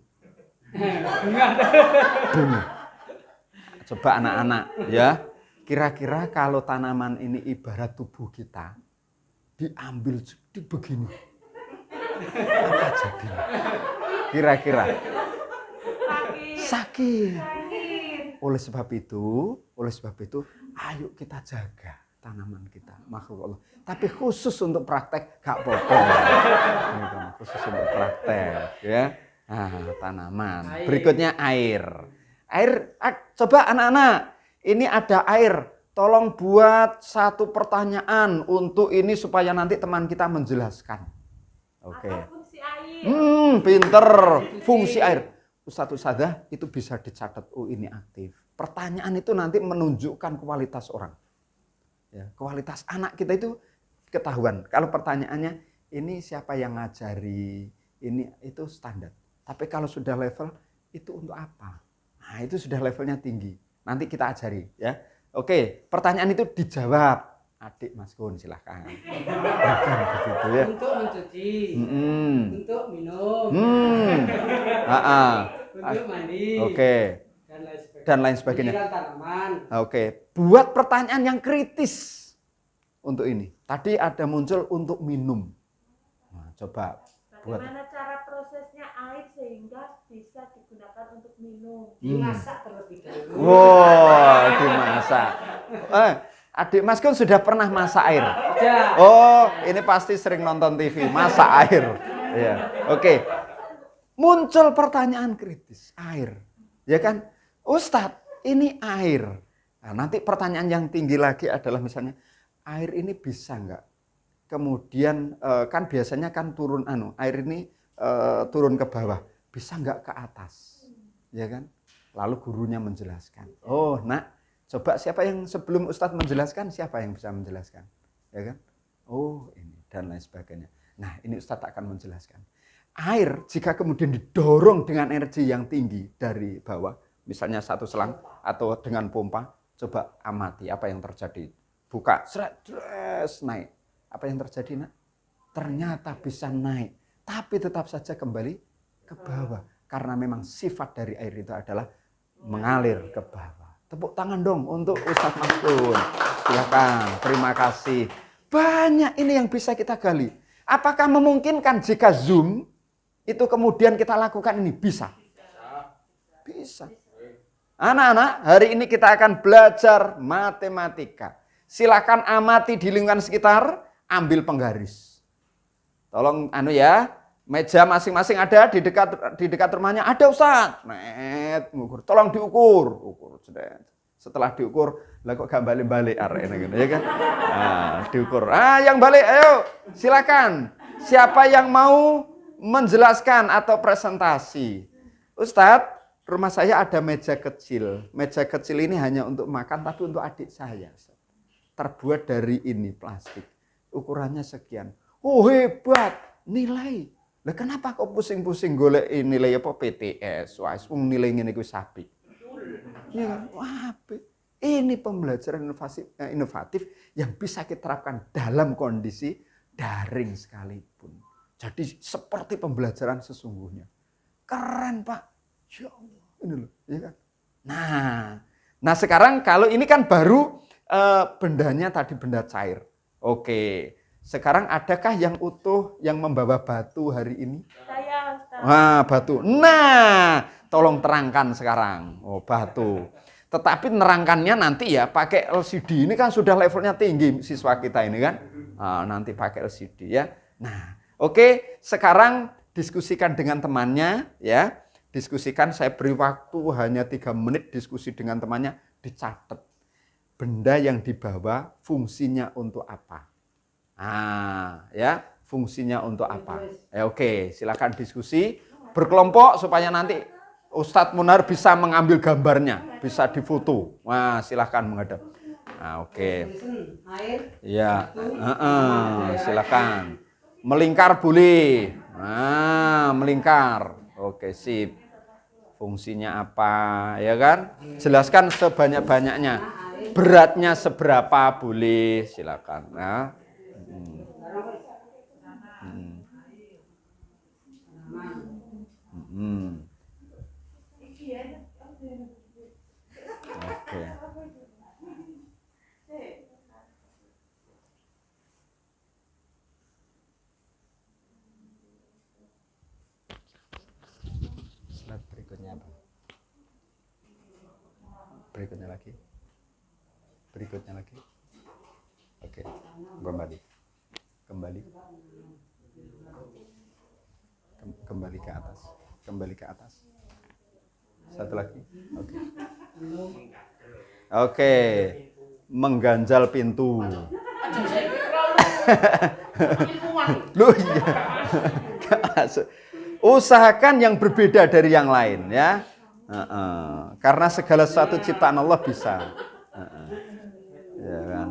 Bunga. Coba anak-anak ya. Kira-kira kalau tanaman ini ibarat tubuh kita, diambil sedikit begini. Apa jadinya? Kira-kira. Sakit. Oleh sebab itu, ayo kita jaga tanaman kita, makhluk Allah. Tapi khusus untuk praktek gak apa-apa. Khusus untuk praktek ya. Nah, tanaman. Berikutnya air. Coba anak-anak, ini ada air. Tolong buat satu pertanyaan untuk ini supaya nanti teman kita menjelaskan. Oke. Apa fungsi air? Pinter. Fungsi air. Ustadzah itu bisa dicatat. Oh, ini aktif. Pertanyaan itu nanti menunjukkan kualitas orang. Ya, kualitas anak kita itu ketahuan. Kalau pertanyaannya ini siapa yang ngajari, ini itu standar. Tapi kalau sudah level itu untuk apa? Nah, itu sudah levelnya tinggi. Nanti kita ajari ya. Oke, pertanyaan itu dijawab. Adik Mas Kun silahkan. Begitu ya. Untuk mencuci, untuk minum, untuk mandi, Oke. Dan lain sebagainya. Pendidikan tanaman. Oke, buat pertanyaan yang kritis untuk ini. Tadi ada muncul untuk minum. Nah, coba buat. Bagaimana cara prosesnya air sehingga bisa digunakan untuk minum? Dimasak terlebih dahulu. Wow, dimasak. Adik Mas Kun sudah pernah masak air? Ya. Oh, ini pasti sering nonton TV, masak air. Ya. Oke. Muncul pertanyaan kritis, air. Ya kan? Ustadz, ini air. Nah, nanti pertanyaan yang tinggi lagi adalah misalnya, air ini bisa enggak? Kemudian kan biasanya kan turun air ini turun ke bawah, bisa enggak ke atas? Ya kan? Lalu gurunya menjelaskan. Oh, Nak, coba siapa yang sebelum Ustadz menjelaskan, siapa yang bisa menjelaskan? Ya kan? Oh, ini dan lain sebagainya. Nah, ini Ustadz akan menjelaskan. Air jika kemudian didorong dengan energi yang tinggi dari bawah, misalnya satu selang atau dengan pompa, coba amati apa yang terjadi. Buka, stres, naik. Apa yang terjadi, Nak? Ternyata bisa naik, tapi tetap saja kembali ke bawah. Karena memang sifat dari air itu adalah mengalir ke bawah. Tepuk tangan dong untuk Ustadz Maskun. Silakan, terima kasih. Banyak ini yang bisa kita gali. Apakah memungkinkan jika Zoom itu kemudian kita lakukan ini? Bisa. Bisa. Anak-anak, hari ini kita akan belajar matematika. Silakan amati di lingkungan sekitar, ambil penggaris. Tolong ya, meja masing-masing ada di dekat rumahnya ada Ustaz. Net, ngukur. Tolong diukur. Ukur. Setelah diukur, lah kok gak balik-balik arek gitu ya kan? Nah, diukur. Yang balik ayo, silakan. Siapa yang mau menjelaskan atau presentasi? Ustadz, rumah saya ada meja kecil. Meja kecil ini hanya untuk makan, tapi untuk adik saya. Terbuat dari ini plastik. Ukurannya sekian. Oh hebat, nilai. Lah kenapa kok pusing-pusing golek nilai apa PTS? Wah, nilai ngene kuwi sapi. Ya, wah, ini pembelajaran inovatif yang bisa kita terapkan dalam kondisi daring sekalipun. Jadi seperti pembelajaran sesungguhnya. Keren, Pak. Ya Allah, ini loh, ya kan? Nah sekarang kalau ini kan baru bendanya tadi benda cair. Oke. Sekarang adakah yang utuh yang membawa batu hari ini? Saya, Ustaz. Wah, batu. Nah, tolong terangkan sekarang. Oh, batu. Tetapi nerangkannya nanti ya pakai LCD. Ini kan sudah levelnya tinggi siswa kita ini kan. Nanti pakai LCD ya. Nah, oke. Sekarang diskusikan dengan temannya ya. Diskusikan, saya beri waktu hanya 3 menit diskusi dengan temannya, dicatat. benda yang dibawa fungsinya untuk apa. Ya, fungsinya untuk apa. Oke, silakan diskusi berkelompok supaya nanti Ustadz Munar bisa mengambil gambarnya, bisa difoto. Wah, silakan menghadap. Oke. Ya, silakan. Melingkar boleh. Melingkar. Oke, sip. Fungsinya apa, ya kan? Jelaskan sebanyak-banyaknya. Beratnya seberapa boleh, silakan. Oke. Slide berikutnya apa? Berikutnya lagi. Berikutnya lagi. Oke. Kembali. Kembali ke atas. Kembali ke atas. Satu lagi. Oke. Oke. Mengganjal pintu. Loh, iya. Usahakan yang berbeda dari yang lain, ya. Karena segala sesuatu ciptaan Allah bisa. Ya kan?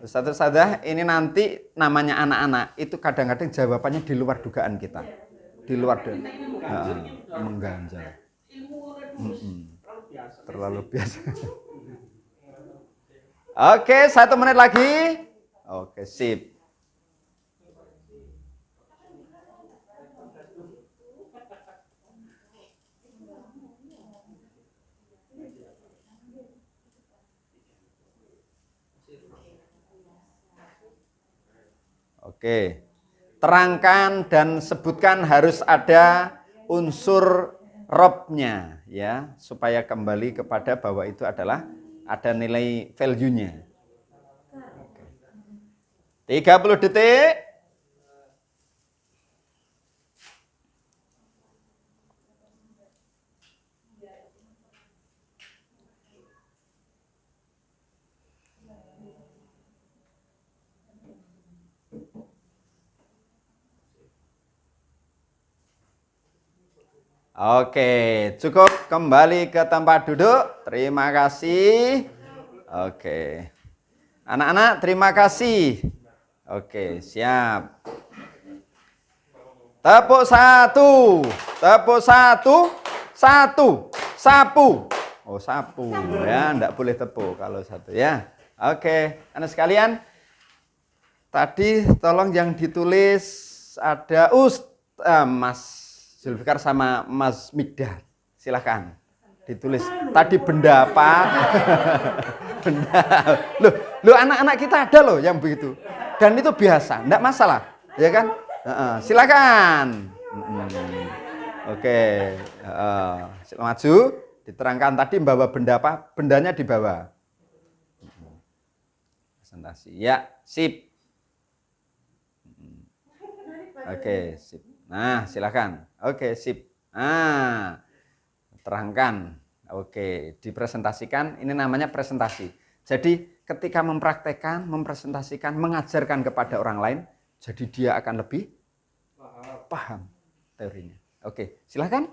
Ustaz, ini nanti namanya anak-anak itu kadang-kadang jawabannya di luar dugaan kita. Di luar mengganjal. Terlalu biasa. Oke, 1 menit lagi. Oke, sip. Oke. Terangkan dan sebutkan harus ada unsur robnya, ya, supaya kembali kepada bahwa itu adalah ada nilai value-nya. 30 detik. Oke, cukup, kembali ke tempat duduk. Terima kasih. Oke. Anak-anak, terima kasih. Oke, siap. Tepuk 1. Tepuk 1. 1. Sapu. Oh, sapu ya, enggak boleh tepuk kalau 1 ya. Oke, anak sekalian. Tadi tolong yang ditulis ada Mas Zulfikar sama Mas Migdad, silahkan ditulis. Tadi benda apa? Benda. Loh, anak-anak kita ada loh yang begitu. Dan itu biasa, enggak masalah, ya kan? Silakan. Oke, maju. Diterangkan tadi membawa benda apa? Bendanya dibawa. Presentasi. Ya, sip. Oke, sip. Nah, silakan. Oke, sip. Terangkan. Oke, dipresentasikan. Ini namanya presentasi. Jadi, ketika mempraktekkan, mempresentasikan, mengajarkan kepada orang lain, jadi dia akan lebih paham teorinya. Oke, silakan.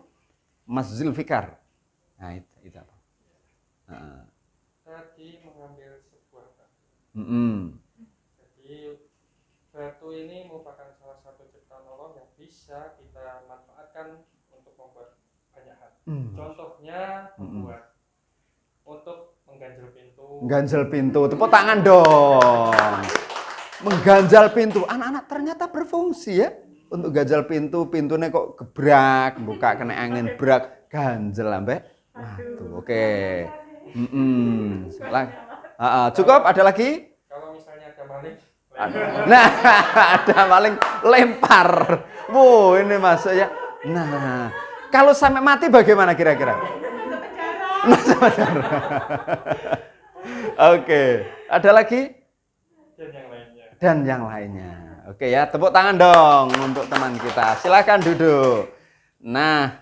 Mas Zulfikar. Nah, itu apa? Tadi mengambil sebuah batu. Jadi, batu ini merupakan salah satu ciptaan Allah yang bisa kita manfaatkan untuk membuat banyak hal. Contohnya membuat untuk mengganjal pintu. Mengganjal pintu, tepuk tangan dong. Mengganjal pintu, anak-anak ternyata berfungsi ya. Untuk ganjal pintu, pintunya kok gebrak, buka kena angin brak, ganjel ambek. Tuh, oke. Cukup, ada lagi? Kalau misalnya ada maling, nah, ada maling lempar. Wow, ini masuk ya. Nah, kalau sampai mati bagaimana kira-kira? Masuk penjara. Oke, ada lagi? dan yang lainnya. Dan yang lainnya. Oke ya, tepuk tangan dong untuk teman kita. Silakan duduk. Nah,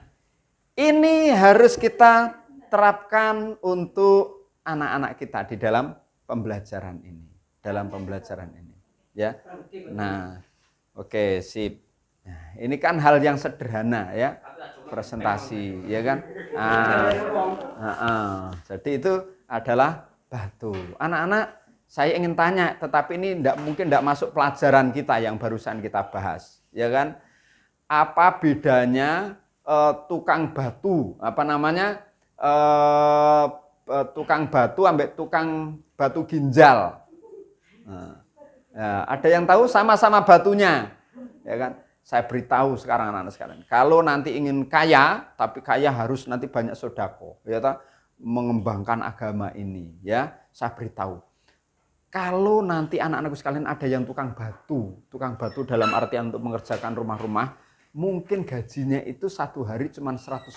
ini harus kita terapkan untuk anak-anak kita di dalam pembelajaran ini. Ya. Nah, oke, sip. Nah, ini kan hal yang sederhana ya, presentasi, ya kan? Jadi itu adalah batu. Anak-anak, saya ingin tanya, tetapi ini mungkin tidak masuk pelajaran kita yang barusan kita bahas, ya kan? Apa bedanya tukang batu, tukang batu ambek tukang batu ginjal? Ya, ada yang tahu sama-sama batunya, ya kan? Saya beritahu sekarang anak-anak sekalian, kalau nanti ingin kaya, tapi kaya harus nanti banyak sodako, ya tak? Mengembangkan agama ini, ya. Saya beritahu, kalau nanti anak-anakku sekalian ada yang tukang batu dalam artian untuk mengerjakan rumah-rumah, mungkin gajinya itu satu hari cuma 150.000.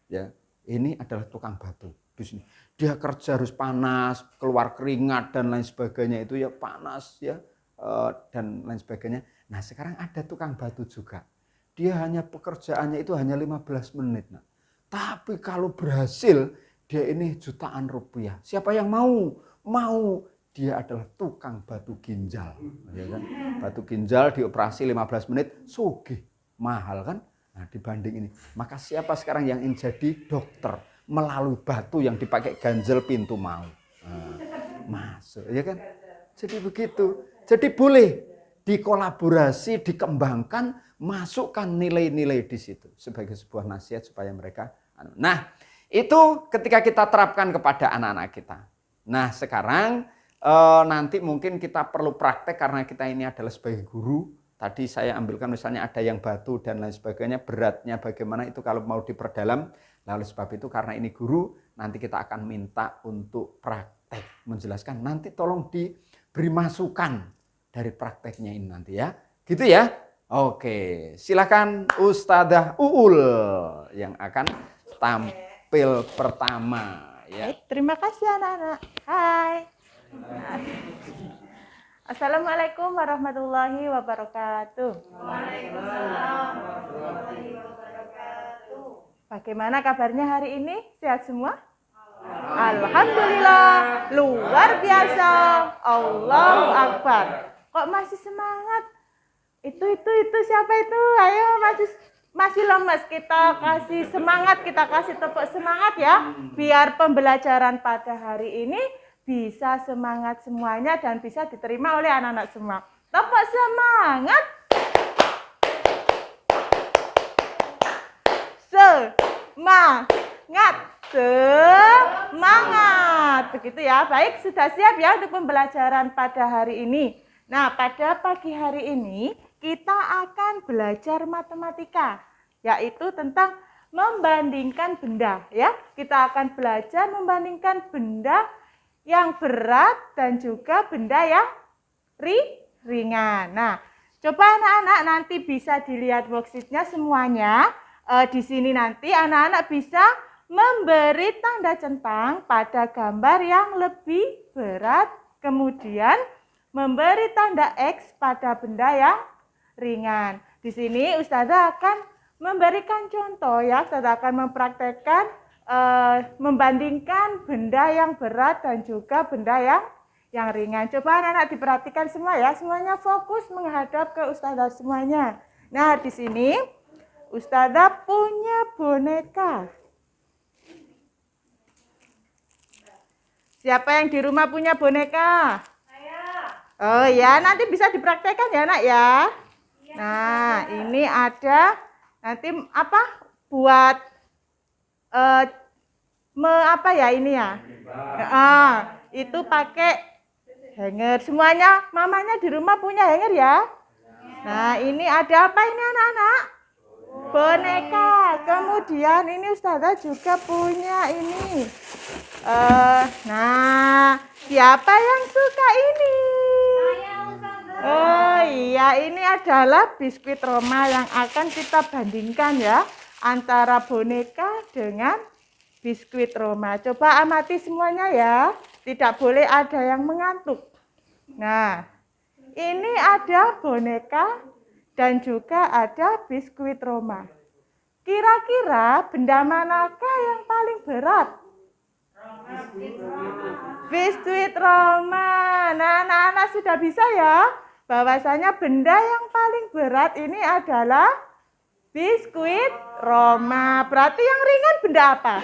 Ya, ini adalah tukang batu. Bisnis. Dia kerja harus panas, keluar keringat dan lain sebagainya, itu ya panas ya dan lain sebagainya. Nah, sekarang ada tukang batu juga. Dia hanya pekerjaannya itu hanya 15 menit. Nah. Tapi kalau berhasil, dia ini jutaan rupiah. Siapa yang mau? Mau. Dia adalah tukang batu ginjal. Ya kan? Batu ginjal dioperasi 15 menit, sugih. Mahal kan? Nah, dibanding ini. Maka siapa sekarang yang ingin jadi dokter? Melalui batu yang dipakai ganjel pintu mau. Nah, masuk, ya kan? Jadi begitu. Jadi boleh dikolaborasi, dikembangkan, masukkan nilai-nilai di situ sebagai sebuah nasihat supaya mereka. Nah, itu ketika kita terapkan kepada anak-anak kita. Nah, sekarang nanti mungkin kita perlu praktek karena kita ini adalah sebagai guru. Tadi saya ambilkan misalnya ada yang batu dan lain sebagainya, beratnya bagaimana itu kalau mau diperdalam. Lalu sebab itu karena ini guru, nanti kita akan minta untuk praktek menjelaskan. Nanti tolong diberi masukan dari prakteknya ini nanti ya. Gitu ya. Oke, silakan Ustadzah Uul yang akan tampil pertama ya. Baik, terima kasih anak-anak. Hai. Assalamualaikum warahmatullahi wabarakatuh. Waalaikumsalam warahmatullahi wabarakatuh. Bagaimana kabarnya hari ini? Sehat semua? Alhamdulillah, luar biasa. Allahu Akbar. Kok masih semangat? Itu siapa itu? Ayo masih lemes, kita kasih semangat, kita kasih tepuk semangat ya. Biar pembelajaran pada hari ini bisa semangat semuanya dan bisa diterima oleh anak-anak semua. Tepuk semangat. Semangat. Begitu ya. Baik, sudah siap ya untuk pembelajaran pada hari ini. Nah, pada pagi hari ini kita akan belajar matematika, yaitu tentang membandingkan benda ya. Kita akan belajar membandingkan benda yang berat dan juga benda yang ringan. Nah, coba anak-anak nanti bisa dilihat worksheet-nya semuanya. Di sini nanti anak-anak bisa memberi tanda centang pada gambar yang lebih berat, kemudian memberi tanda X pada benda yang ringan. Di sini Ustazah akan memberikan contoh ya, Ustazah akan mempraktekkan membandingkan benda yang berat dan juga benda yang ringan. Coba anak-anak diperhatikan semua ya, semuanya fokus menghadap ke Ustazah semuanya. Nah, di sini Ustazah punya boneka. Siapa yang di rumah punya boneka? Saya. Oh ya, nanti bisa dipraktekkan ya nak ya. Iya, nah, ini ada nanti apa? Buat apa ya ini ya? Itu pakai hanger. Semuanya mamanya di rumah punya hanger ya? Nah, ini ada apa ini anak-anak? Boneka. Kemudian ini Ustazah juga punya ini. Nah, siapa yang suka ini? Saya, Ustazah. Oh iya, ini adalah biskuit Roma yang akan kita bandingkan ya, antara boneka dengan biskuit Roma. Coba amati semuanya ya, tidak boleh ada yang mengantuk. Nah, ini ada boneka dan juga ada biskuit Roma. Kira-kira benda manakah yang paling berat? Biskuit Roma. Nah, anak-anak sudah bisa ya? Bahwasanya benda yang paling berat ini adalah biskuit Roma. Berarti yang ringan benda apa?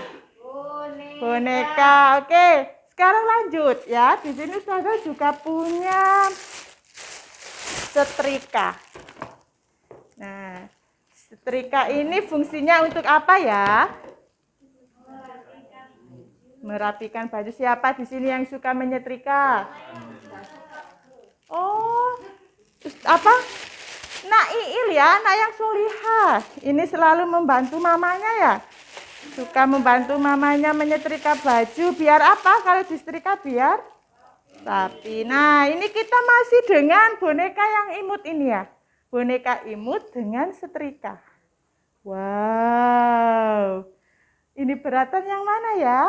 Boneka. Oke, sekarang lanjut ya. Di sini Ustazah juga punya setrika. Nah, setrika ini fungsinya untuk apa ya? Merapikan baju. Siapa di sini yang suka menyetrika? Oh, apa? Nak Iil ya, anak yang solihah. Ini selalu membantu mamanya ya. Suka membantu mamanya menyetrika baju. Biar apa kalau disetrika? Biar rapi. Nah, ini kita masih dengan boneka yang imut ini ya. Boneka imut dengan setrika. Wow. Ini beratan yang mana ya?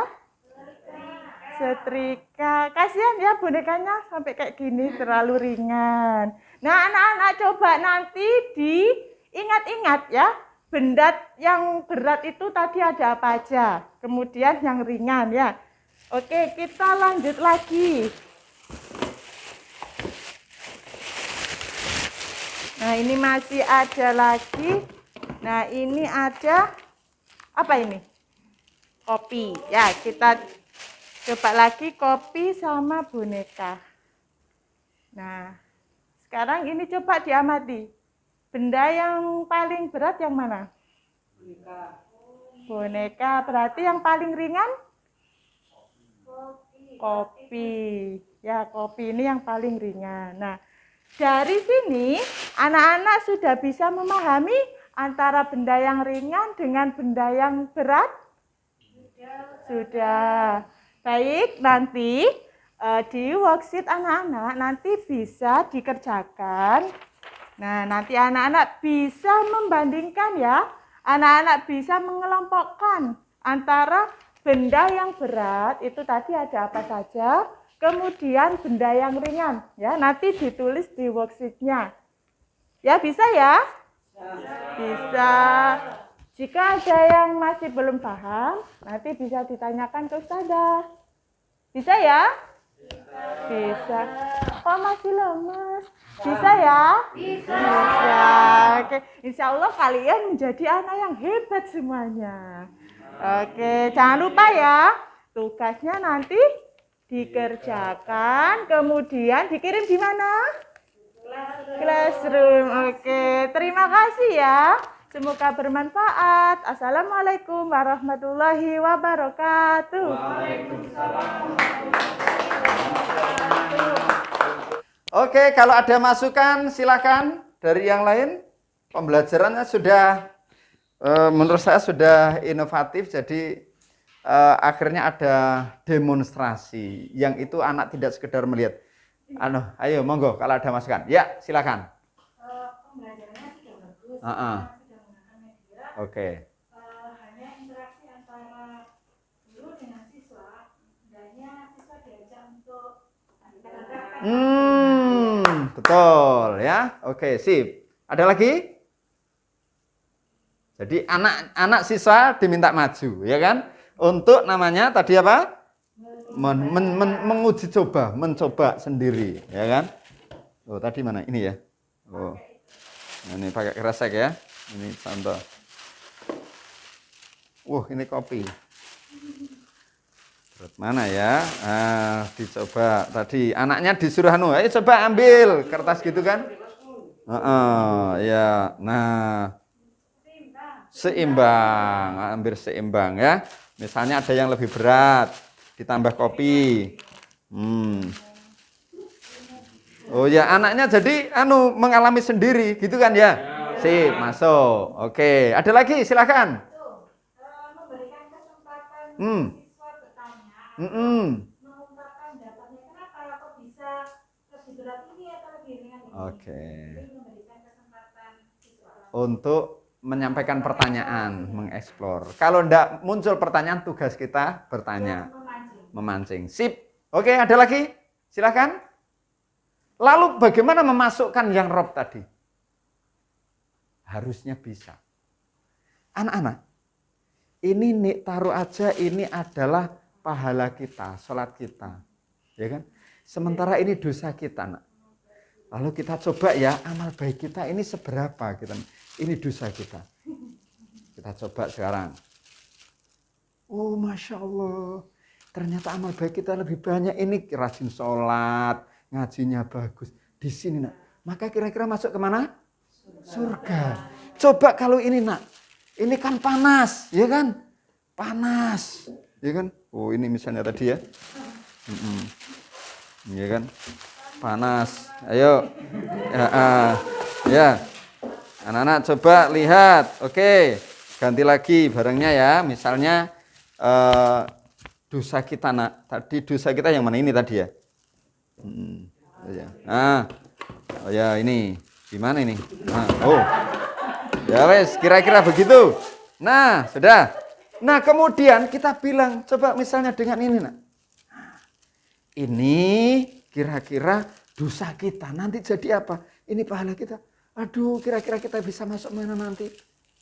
Setrika. Kasihan ya bonekanya sampai kayak gini, terlalu ringan. Nah, anak-anak coba nanti diingat-ingat ya. Benda yang berat itu tadi ada apa aja. Kemudian yang ringan ya. Oke, kita lanjut lagi. Nah, ini masih ada lagi. Nah, ini ada apa ini? Kopi. Ya, kita coba lagi kopi sama boneka. Nah, sekarang ini coba diamati. Benda yang paling berat yang mana? Boneka. Berarti yang paling ringan? Kopi. Ya, kopi ini yang paling ringan. Nah, dari sini anak-anak sudah bisa memahami antara benda yang ringan dengan benda yang berat? Sudah. Baik, nanti di worksheet anak-anak nanti bisa dikerjakan. Nah, nanti anak-anak bisa membandingkan ya. Anak-anak bisa mengelompokkan antara benda yang berat, itu tadi ada apa saja, kemudian benda yang ringan. Ya, nanti ditulis di worksheet-nya. Ya, bisa ya? Bisa. Jika ada yang masih belum paham, nanti bisa ditanyakan ke Ustazah. Bisa ya? Bisa. Kok masih lemas? Bisa ya? Bisa. Oke, insya Allah kalian menjadi anak yang hebat semuanya. Oke, jangan lupa ya, tugasnya nanti dikerjakan, kemudian dikirim di mana? Classroom. Oke, terima kasih ya. Semoga bermanfaat. Assalamualaikum warahmatullahi wabarakatuh. Oke, kalau ada masukan silakan dari yang lain. Pembelajarannya sudah menurut saya sudah inovatif, jadi akhirnya ada demonstrasi yang itu anak tidak sekedar melihat. Ayo monggo kalau ada masukan. Ya, silakan. Pembelajarannya sudah bagus. Sudah menggunakan media. Oke. Hanya interaksi antara guru dengan siswa, hendaknya siswa diajak untuk Betul ya. Oke, sip. Ada lagi? Jadi anak-anak siswa diminta maju, ya kan? Untuk namanya tadi apa? Menguji coba, mencoba sendiri, ya kan? Oh, tadi mana? Ini ya. Oh. Nah, ini pakai kresek ya. Ini contoh. Ini kopi. Berat mana ya? Dicoba tadi. Anaknya disuruh ayo coba ambil kertas gitu kan? Ya. Nah, seimbang, hampir seimbang ya. Misalnya ada yang lebih berat, ditambah kopi. Oh ya, anaknya jadi mengalami sendiri, gitu kan ya? Sip, masuk. Oke, ada lagi, silakan. memberikan kesempatan siswa bertanya, mengungkapkan pendapatnya, kenapa kok bisa lebih berat ini atau lebih ringan ini. Oke. Jadi memberikan kesempatan siswa Untuk menyampaikan pertanyaan, mengeksplor. Kalau tidak muncul pertanyaan, tugas kita bertanya, memancing. Sip. Oke, ada lagi? Silakan. Lalu bagaimana memasukkan yang rob tadi? Harusnya bisa. Anak-anak, ini taruh aja ini adalah pahala kita, sholat kita, ya kan? Sementara ini dosa kita, nak. Lalu kita coba ya, amal baik kita ini seberapa kita? Ini dosa kita. Kita coba sekarang. Oh, Masya Allah. Ternyata amal baik kita lebih banyak. Ini rajin sholat, ngajinya bagus. Di sini, nak. Maka kira-kira masuk kemana? Surga. Coba kalau ini, nak. Ini kan panas, ya kan? Panas, ya kan? Oh, ini misalnya tadi ya. Ya kan? Panas. Ayo. Ya. Anak-anak coba lihat. Oke. Ganti lagi barangnya ya. Misalnya dosa kita, nak. Tadi dosa kita yang mana ini tadi ya? Nah. Oh ya, ini. Gimana ini? Nah, oh. Ya wes, kira-kira begitu. Nah, sudah. Nah, kemudian kita bilang, coba misalnya dengan ini, nak. Ini kira-kira dosa kita nanti jadi apa? Ini pahala kita. Aduh, kira-kira kita bisa masuk mana nanti?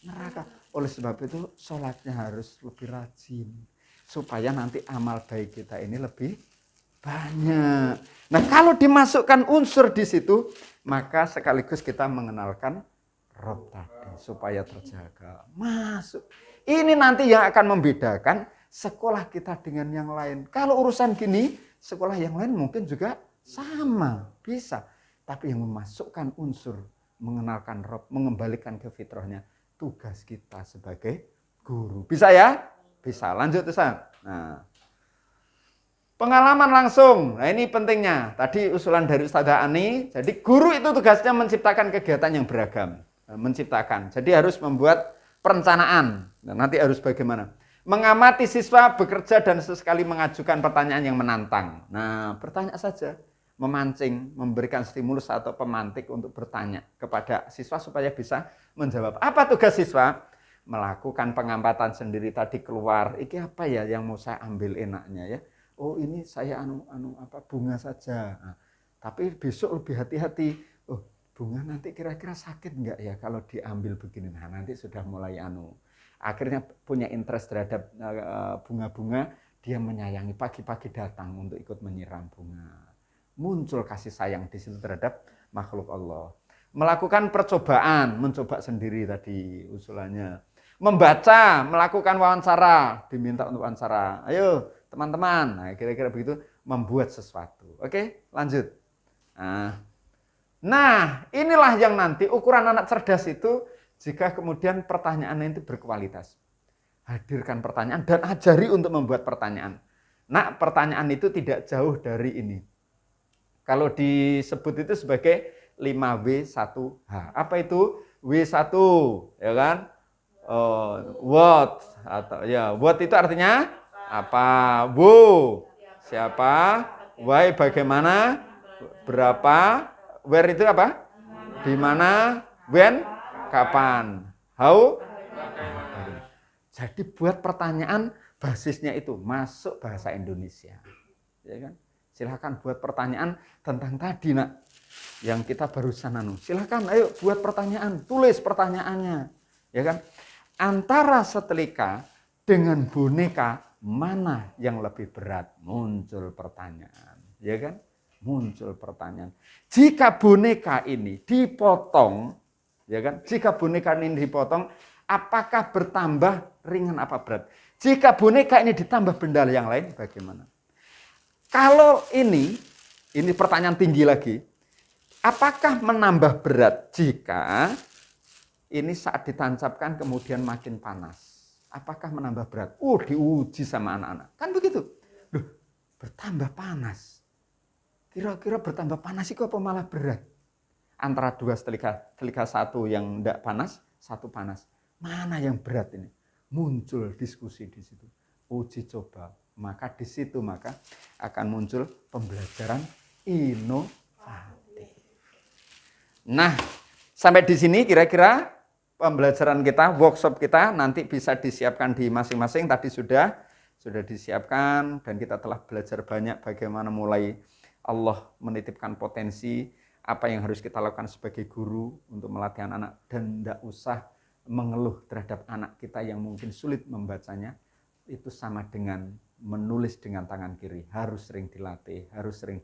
Neraka. Oleh sebab itu, sholatnya harus lebih rajin. Supaya nanti amal baik kita ini lebih banyak. Nah, kalau dimasukkan unsur di situ, maka sekaligus kita mengenalkan Rob tadi supaya terjaga. Masuk. Ini nanti yang akan membedakan sekolah kita dengan yang lain. Kalau urusan gini, sekolah yang lain mungkin juga sama, bisa. Tapi yang memasukkan unsur, mengenalkan Rob, mengembalikan ke fitrahnya, tugas kita sebagai guru. Bisa ya? Bisa. Lanjut, Ustaz. Nah, pengalaman langsung. Nah, ini pentingnya. Tadi usulan dari Ustazah Ani. Jadi guru itu tugasnya menciptakan kegiatan yang beragam. Menciptakan. Jadi harus membuat perencanaan. Nah, nanti harus bagaimana? Mengamati siswa bekerja dan sesekali mengajukan pertanyaan yang menantang. Nah, bertanya saja. Memancing, memberikan stimulus atau pemantik untuk bertanya kepada siswa supaya bisa menjawab. Apa tugas siswa? Melakukan pengamatan sendiri tadi keluar. Ini apa ya yang mau saya ambil enaknya ya? Oh, ini saya bunga saja. Nah, tapi besok lebih hati-hati. Oh, bunga nanti kira-kira sakit enggak ya kalau diambil begini. Nah, nanti sudah mulai akhirnya punya interest terhadap bunga-bunga, dia menyayangi, pagi-pagi datang untuk ikut menyiram bunga. Muncul kasih sayang di situ terhadap makhluk Allah. Melakukan percobaan, mencoba sendiri tadi usulannya. Membaca, melakukan wawancara, diminta untuk wawancara. Ayo teman-teman, nah, kira-kira begitu, membuat sesuatu. Oke, lanjut. Nah, inilah yang nanti ukuran anak cerdas itu jika kemudian pertanyaannya itu berkualitas. Hadirkan pertanyaan dan ajari untuk membuat pertanyaan. Nah, pertanyaan itu tidak jauh dari ini. Kalau disebut itu sebagai 5W1H. Apa itu? W1, ya kan? What atau ya, what itu artinya apa? Who, siapa? Why, bagaimana? Berapa? Where itu apa? Di mana? When? Kapan? How? Jadi buat pertanyaan basisnya itu masuk bahasa Indonesia. Ya kan? Silahkan buat pertanyaan tentang tadi, nak. Yang kita barusan silahkan ayo buat pertanyaan, tulis pertanyaannya. Ya kan? Antara setrika dengan boneka mana yang lebih berat? Muncul pertanyaan, ya kan? Muncul pertanyaan. Jika boneka ini dipotong, ya kan? Jika boneka ini dipotong, apakah bertambah ringan apa berat? Jika boneka ini ditambah benda yang lain, bagaimana? Kalau ini pertanyaan tinggi lagi. Apakah menambah berat jika ini saat ditancapkan kemudian makin panas? Apakah menambah berat? Diuji sama anak-anak. Kan begitu. Loh, bertambah panas. Kira-kira bertambah panas itu apa malah berat? Antara dua setrika satu yang tidak panas, satu panas. Mana yang berat ini? Muncul diskusi di situ. Uji coba. Maka di situ akan muncul pembelajaran inovatif. Nah, sampai di sini kira-kira pembelajaran kita, workshop kita nanti bisa disiapkan di masing-masing. Tadi sudah disiapkan dan kita telah belajar banyak bagaimana mulai Allah menitipkan potensi apa yang harus kita lakukan sebagai guru untuk melatih anak-anak dan tidak usah mengeluh terhadap anak kita yang mungkin sulit membacanya. Itu sama dengan menulis dengan tangan kiri harus sering dilatih, harus sering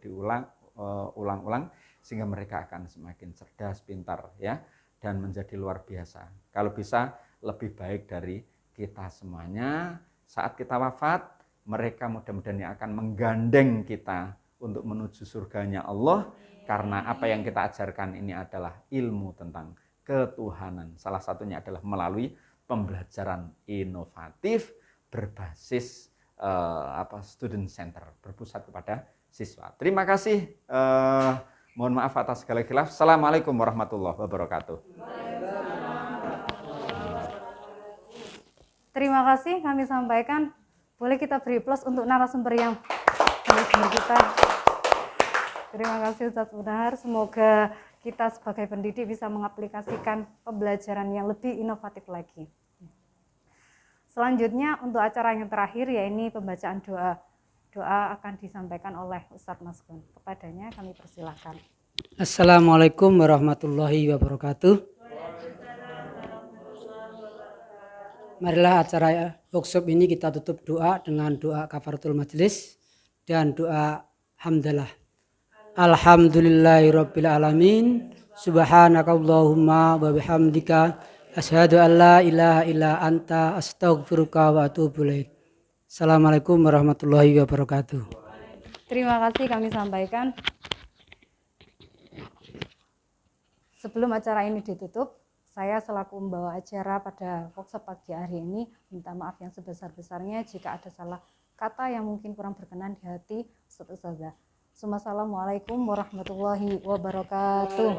ulang-ulang sehingga mereka akan semakin cerdas, pintar ya, dan menjadi luar biasa. Kalau bisa lebih baik dari kita semuanya. Saat kita wafat, mereka mudah-mudahan yang akan menggandeng kita untuk menuju surganya Allah, karena apa yang kita ajarkan ini adalah ilmu tentang ketuhanan. Salah satunya adalah melalui pembelajaran inovatif berbasis student center, berpusat kepada siswa. Terima kasih. Mohon maaf atas segala khilaf. Assalamualaikum warahmatullahi wabarakatuh. Terima kasih kami sampaikan. Boleh kita beri plus untuk narasumber yang narasumber kita. Terima kasih Ustadz Mudahar. Semoga kita sebagai pendidik bisa mengaplikasikan pembelajaran yang lebih inovatif lagi. Selanjutnya untuk acara yang terakhir, yaitu pembacaan doa. Doa akan disampaikan oleh Ustadz Maskun. Kepadanya kami persilahkan. Assalamualaikum warahmatullahi wabarakatuh. Marilah acara workshop ini kita tutup doa dengan doa kafaratul majelis dan doa hamdalah. Alhamdulillahirabbil alamin. Subhanakallahumma wa bihamdika asyhadu an la ilaha illa anta astaghfiruka wa atubu ilaik. Assalamualaikum warahmatullahi wabarakatuh. Terima kasih kami sampaikan. Sebelum acara ini ditutup, saya selaku membawa acara pada workshop pagi hari ini minta maaf yang sebesar-besarnya jika ada salah kata yang mungkin kurang berkenan di hati Ustazah. Assalamualaikum warahmatullahi wabarakatuh.